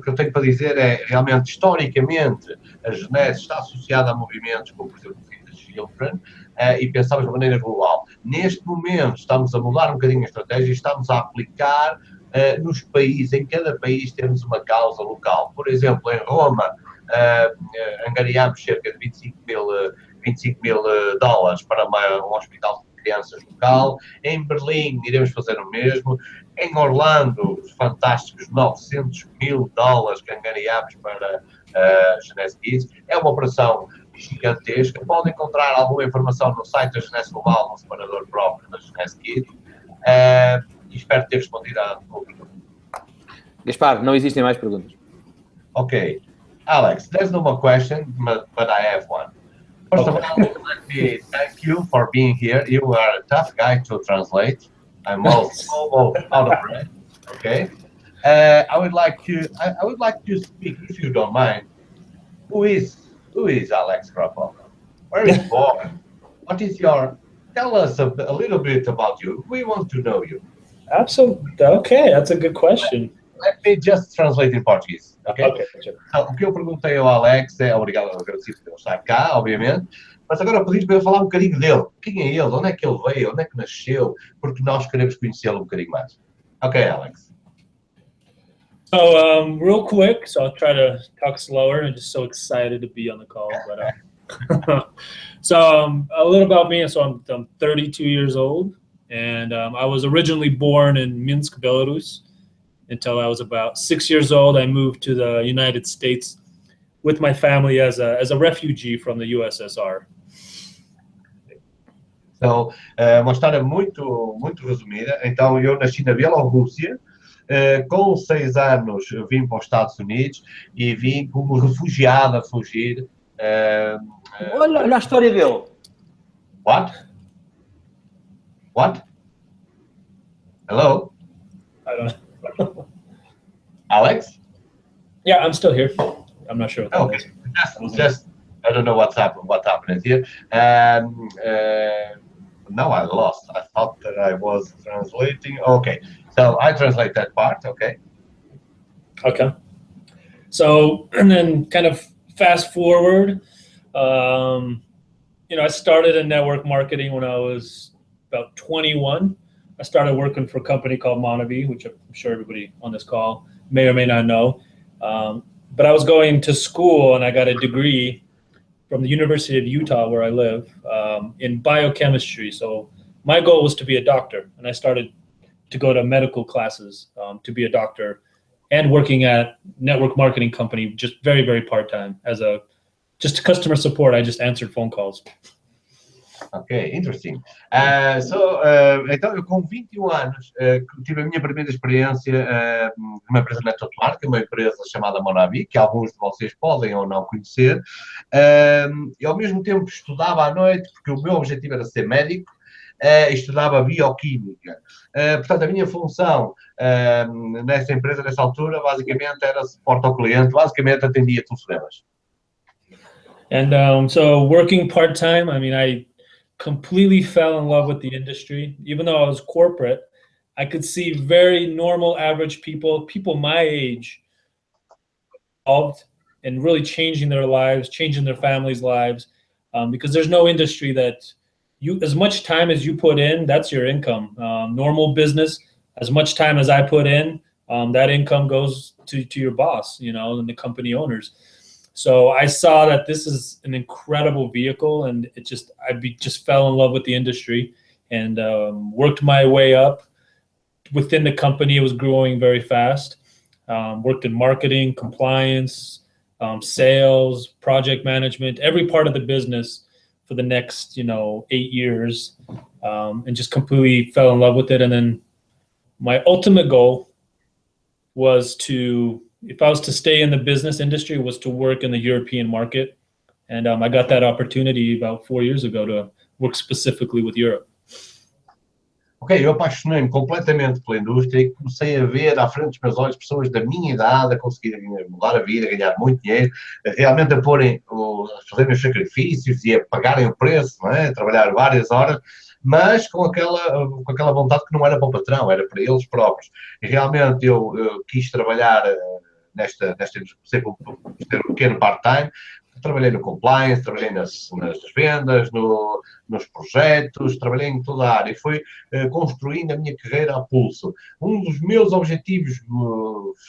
eu tenho para dizer é, realmente, historicamente, a Jeunesse está associada a movimentos como, por exemplo, Feed the Children, e pensamos de maneira global. Neste momento, estamos a mudar um bocadinho a estratégia e estamos a aplicar nos países, em cada país temos uma causa local. Por exemplo, em Roma, angariamos cerca de 25 mil dólares para um hospital de crianças local. Em Berlim, iremos fazer o mesmo. Em Orlando, os fantásticos 900 mil dólares que angariamos para Jeunesse Kids. É uma operação gigantesca. Podem encontrar alguma informação no site da Jeunesse Global, no separador próprio da Jeunesse Kids. E espero ter respondido à tua pergunta. Gaspar, não existem mais perguntas. Okay. Alex, there's no more question, but I have one. First of all, let me thank you for being here. You are a tough guy to translate. I'm also out of breath. Okay. I would like to speak, if you don't mind. Who is Alex Grapov? Where is born? What is your? Tell us a little bit about you. We want to know you. Absolutely. Okay, that's a good question. Let me just translate in Portuguese. Okay. Okay, sure. Então, o que eu perguntei ao Alex é, obrigado, agradecido por ele estar cá, obviamente, mas agora pedi para ele falar um bocadinho dele. Quem é ele? Onde é que ele veio? Onde é que nasceu? Porque nós queremos conhecê-lo um bocadinho mais. Ok, Alex. So real quick, so I'll try to talk slower. I'm just so excited to be on the call. But so a little about me. So I'm 32 years old, and I was originally born in Minsk, Belarus. Until I was about 6 years old, I moved to the United States with my family as a refugee from the USSR. Então, uma história muito resumida. Então, eu nasci na Bielorrússia, com 6 anos vim para os Estados Unidos e vim como refugiado a fugir. Olha a história dele. What? Hello? I don't know. Alex? Yeah, I'm still here. I'm not sure what that is. Just I don't know what's happening here. Now I lost. I thought that I was translating. Okay, so I translate that part. Okay. So, and then kind of fast forward, I started in network marketing when I was about 21. I started working for a company called Monavi, which I'm sure everybody on this call may or may not know. But I was going to school and I got a degree from the University of Utah, where I live, in biochemistry. So my goal was to be a doctor, and I started to go to medical classes to be a doctor, and working at network marketing company, just very, very part-time as just customer support. I just answered phone calls. Ok, interesting. Então, eu com 21 anos tive a minha primeira experiência numa empresa network, uma empresa chamada Monavi, que alguns de vocês podem ou não conhecer. E ao mesmo tempo estudava à noite, porque o meu objetivo era ser médico, e estudava bioquímica. Portanto, a minha função nessa empresa, nessa altura, basicamente era suporte ao cliente, basicamente atendia telefonemas. And so working part-time, I mean, I completely fell in love with the industry. Even though I was corporate, I could see very normal, average people my age, involved and really changing their lives, changing their families' lives, because there's no industry that as much time as you put in, that's your income. Normal business, as much time as I put in, that income goes to your boss, and the company owners. So I saw that this is an incredible vehicle, and just fell in love with the industry, and worked my way up within the company. It was growing very fast. Worked in marketing, compliance, sales, project management, every part of the business for the next 8 years, and just completely fell in love with it. And then my ultimate goal was if I was to stay in the business industry, was to work in the European market. And I got that opportunity about 4 years ago to work specifically with Europe. Ok, eu apaixonei-me completamente pela indústria e comecei a ver à frente dos meus olhos pessoas da minha idade a conseguirem mudar a vida, ganhar muito dinheiro, realmente a fazerem os sacrifícios e a pagarem o preço, não é? A trabalhar várias horas, mas com aquela vontade que não era para o patrão, era para eles próprios. E realmente eu quis trabalhar nesta indústria, ter um pequeno part-time. Trabalhei no compliance, trabalhei nas vendas, nos projetos, trabalhei em toda a área e fui construindo a minha carreira a pulso. Um dos meus objetivos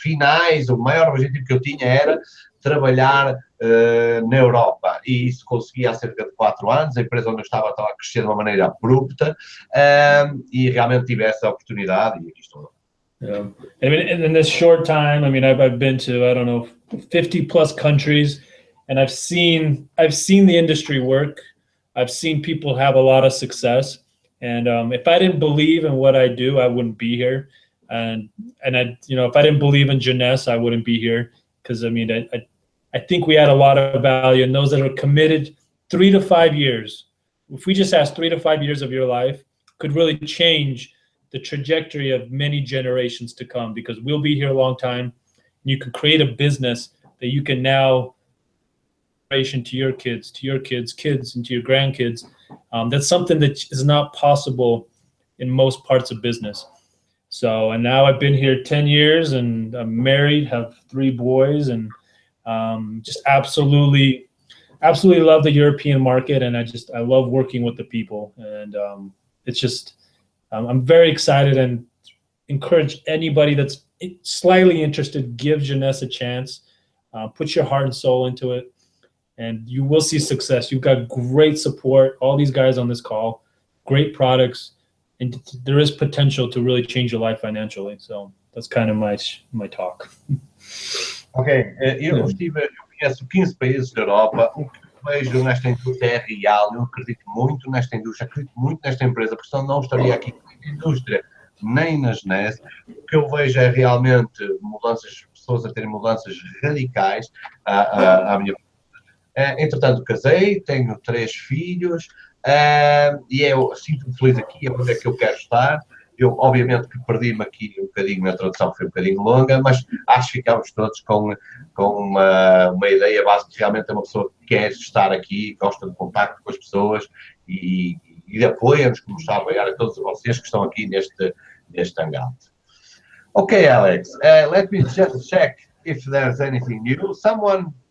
finais, o maior objetivo que eu tinha era trabalhar na Europa, e isso consegui há cerca de 4 anos. A empresa onde eu estava a crescer de uma maneira abrupta, e realmente tive essa oportunidade e aqui estou. Yeah. I mean, in this short time, I mean, I've been to, I don't know, 50 plus countries. And I've seen the industry work. I've seen people have a lot of success. And if I didn't believe in what I do, I wouldn't be here. And if I didn't believe in Jeunesse, I wouldn't be here. Because I mean, I think we add a lot of value, and those that are committed 3 to 5 years. If we just ask 3 to 5 years of your life, could really change the trajectory of many generations to come. Because we'll be here a long time. And you can create a business that you can now to your kids, kids, and to your grandkids. That's something that is not possible in most parts of business. So, and now I've been here 10 years, and I'm married, have 3 boys, and just absolutely love the European market. And I love working with the people. And it's just, I'm very excited, and encourage anybody that's slightly interested, give Jeunesse a chance. Put your heart and soul into it, and you will see success. You've got great support, all these guys on this call, great products, and there is potential to really change your life financially. So that's kind of my talk. Ok, eu conheço 15 países da Europa. O que eu vejo nesta indústria é real. Eu acredito muito nesta indústria, acredito muito nesta empresa, porque senão não estaria aqui na indústria, nem na Jeunesse. O que eu vejo é realmente pessoas a terem mudanças radicais à minha vida. Entretanto, casei, tenho 3 filhos, e eu sinto-me feliz aqui, é onde é que eu quero estar. Eu, obviamente, que perdi-me aqui um bocadinho na tradução, foi um bocadinho longa, mas acho que ficámos todos com uma ideia básica, que realmente é uma pessoa que quer estar aqui, gosta de contacto com as pessoas e apoia-nos, como está a apoiar a todos vocês que estão aqui neste hangout. Ok, Alex, let me just check if there's anything new.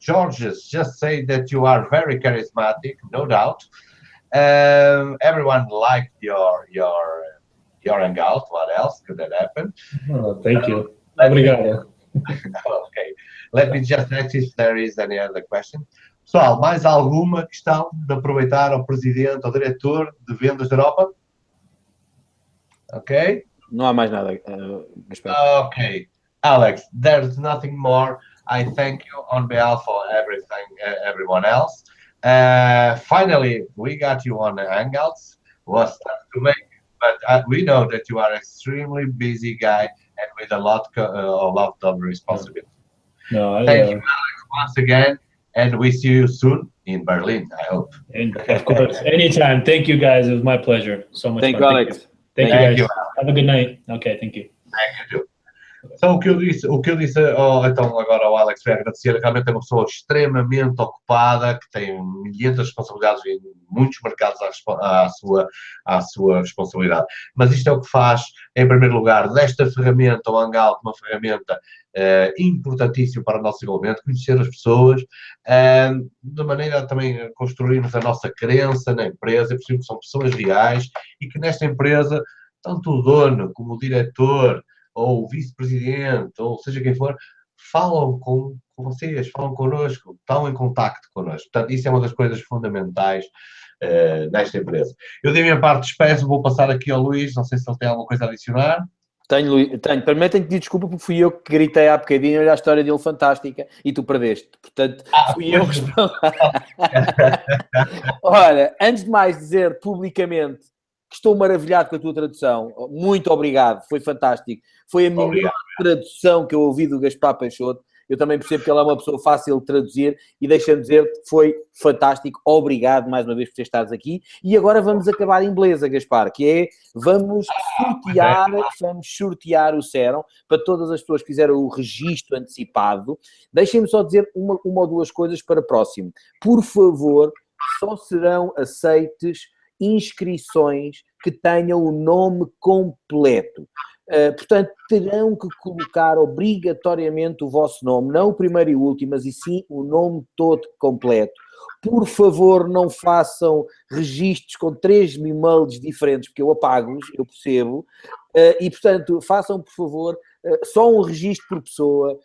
Georges just said that you are very charismatic, no doubt. Everyone liked your hangout. What else could that happen? Oh, thank you. Obrigado. Okay. Let me just ask if there is any other question. Pessoal, mais alguma questão de aproveitar ao presidente, ao diretor de vendas da Europa? Ok? Não há mais nada. Ok. Alex, there's nothing more. I thank you on behalf of everyone else. Finally, we got you on the Hangouts. Was tough to make, but we know that you are extremely busy guy and with a lot of responsibility. No, Thank you, Alex, once again, and we see you soon in Berlin, I hope. And of course, anytime. Thank you, guys. It was my pleasure. So much Thank fun. you, Alex. Thank you, guys. Have a good night. Okay, thank you. Thank you. Então, o que eu disse então agora ao Alex foi agradecer. Realmente é uma pessoa extremamente ocupada, que tem milhares de responsabilidades em muitos mercados à sua responsabilidade. Mas isto é o que faz, em primeiro lugar, desta ferramenta, o Hangout, uma ferramenta importantíssima para o nosso desenvolvimento, conhecer as pessoas, de maneira a também construirmos a nossa crença na empresa, que são pessoas reais e que nesta empresa, tanto o dono como o diretor, ou o vice-presidente, ou seja quem for, falam com vocês, falam connosco, estão em contacto connosco. Portanto, isso é uma das coisas fundamentais nesta empresa. Eu, da minha parte, despeço, vou passar aqui ao Luís, não sei se ele tem alguma coisa a adicionar. Tenho. Primeiro tenho que pedir desculpa porque fui eu que gritei há bocadinho, olha a história dele fantástica, e tu perdeste. Portanto, fui eu que respondi. Ora, antes de mais dizer publicamente que estou maravilhado com a tua tradução. Muito obrigado, foi fantástico. Foi a melhor tradução que eu ouvi do Gaspar Peixoto. Eu também percebo que ele é uma pessoa fácil de traduzir e deixa-me dizer que foi fantástico. Obrigado mais uma vez por ter estado aqui. E agora vamos acabar em beleza, Gaspar, que é vamos sortear o Serum para todas as pessoas que fizeram o registro antecipado. Deixem-me só dizer uma ou duas coisas para próximo. Por favor, só serão aceites inscrições que tenham o nome completo. Portanto, terão que colocar obrigatoriamente o vosso nome, não o primeiro e o último, mas e sim o nome todo completo. Por favor, não façam registros com 3 e-mails diferentes, porque eu apago-os, eu percebo, e, portanto, façam, por favor, só um registro por pessoa,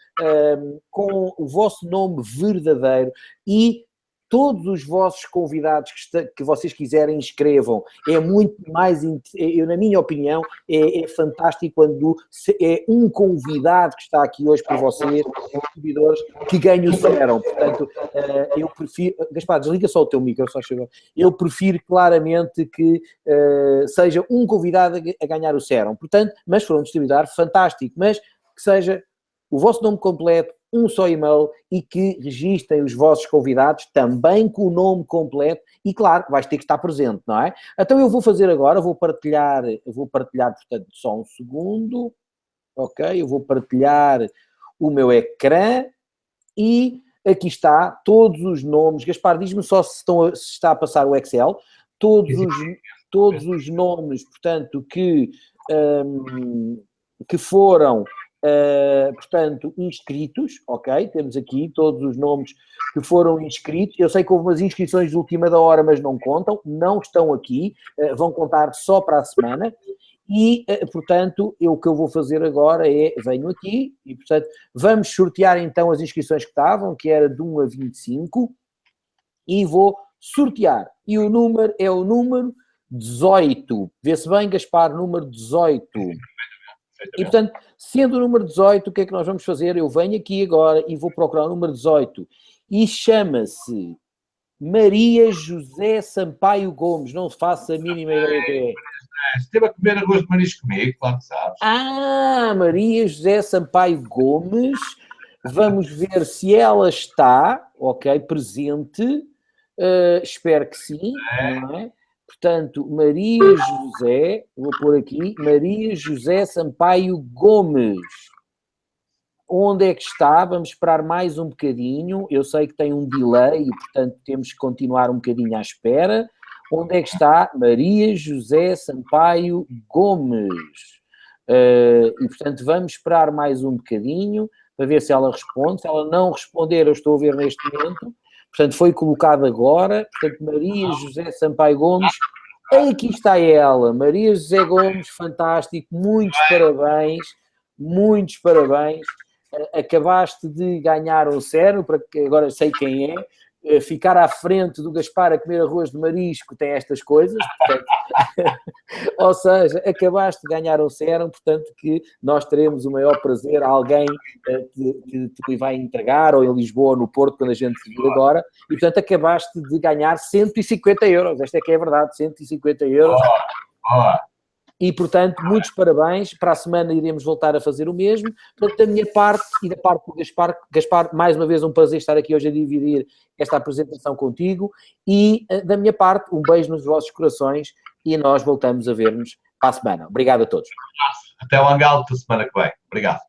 com o vosso nome verdadeiro e todos os vossos convidados que vocês quiserem escrevam. É muito mais, na minha opinião, é fantástico quando é um convidado que está aqui hoje por vocês, seguidores, que ganha o Serum. Portanto, eu prefiro... Gaspar, desliga só o teu micro, só chegou. Eu prefiro claramente que seja um convidado a ganhar o Serum. Portanto, mas for um distribuidor, fantástico. Mas que seja o vosso nome completo, um só e-mail e que registrem os vossos convidados também com o nome completo e, claro, vais ter que estar presente, não é? Então eu vou fazer agora, vou partilhar, portanto, só um segundo, ok? Eu vou partilhar o meu ecrã e aqui está todos os nomes. Gaspar, diz-me só se está a passar o Excel. Todos os nomes, portanto, que foram... portanto, inscritos, ok? Temos aqui todos os nomes que foram inscritos. Eu sei que houve umas inscrições de última da hora, mas não contam, não estão aqui, vão contar só para a semana. E, portanto, o que eu vou fazer agora é, venho aqui e, portanto, vamos sortear então as inscrições que estavam, que era de 1 a 25, e vou sortear. E o número é o número 18. Vê-se bem, Gaspar, número 18. E, portanto, sendo o número 18, o que é que nós vamos fazer? Eu venho aqui agora e vou procurar o número 18. E chama-se Maria José Sampaio Gomes. Não faço a mínima ideia que é. Esteve a comer arroz de marisco comigo, claro que sabes. Maria José Sampaio Gomes. Vamos ver se ela está, ok, presente. Espero que sim, não é? Portanto, Maria José, vou pôr aqui, Maria José Sampaio Gomes. Onde é que está? Vamos esperar mais um bocadinho. Eu sei que tem um delay e, portanto, temos que continuar um bocadinho à espera. Onde é que está? Maria José Sampaio Gomes. E, portanto, vamos esperar mais um bocadinho para ver se ela responde. Se ela não responder, eu estou a ver neste momento. Portanto, foi colocado agora. Portanto, Maria José Sampaio Gomes. Aqui está ela. Maria José Gomes, fantástico. Muitos parabéns. Muitos parabéns. Acabaste de ganhar um Serum, para que agora sei quem é. Ficar à frente do Gaspar a comer arroz de marisco tem estas coisas. Portanto, ou seja, acabaste de ganhar um Serum, portanto que nós teremos o maior prazer a alguém que te vai entregar, ou em Lisboa ou no Porto, quando a gente se vir agora, e portanto acabaste de ganhar 150 euros. Esta é que é a verdade, 150 euros. E, portanto, muitos parabéns. Para a semana iremos voltar a fazer o mesmo. Portanto, da minha parte e da parte do Gaspar, mais uma vez um prazer estar aqui hoje a dividir esta apresentação contigo. E, da minha parte, um beijo nos vossos corações e nós voltamos a ver-nos para a semana. Obrigado a todos. Até o Hangout da semana que vem. Obrigado.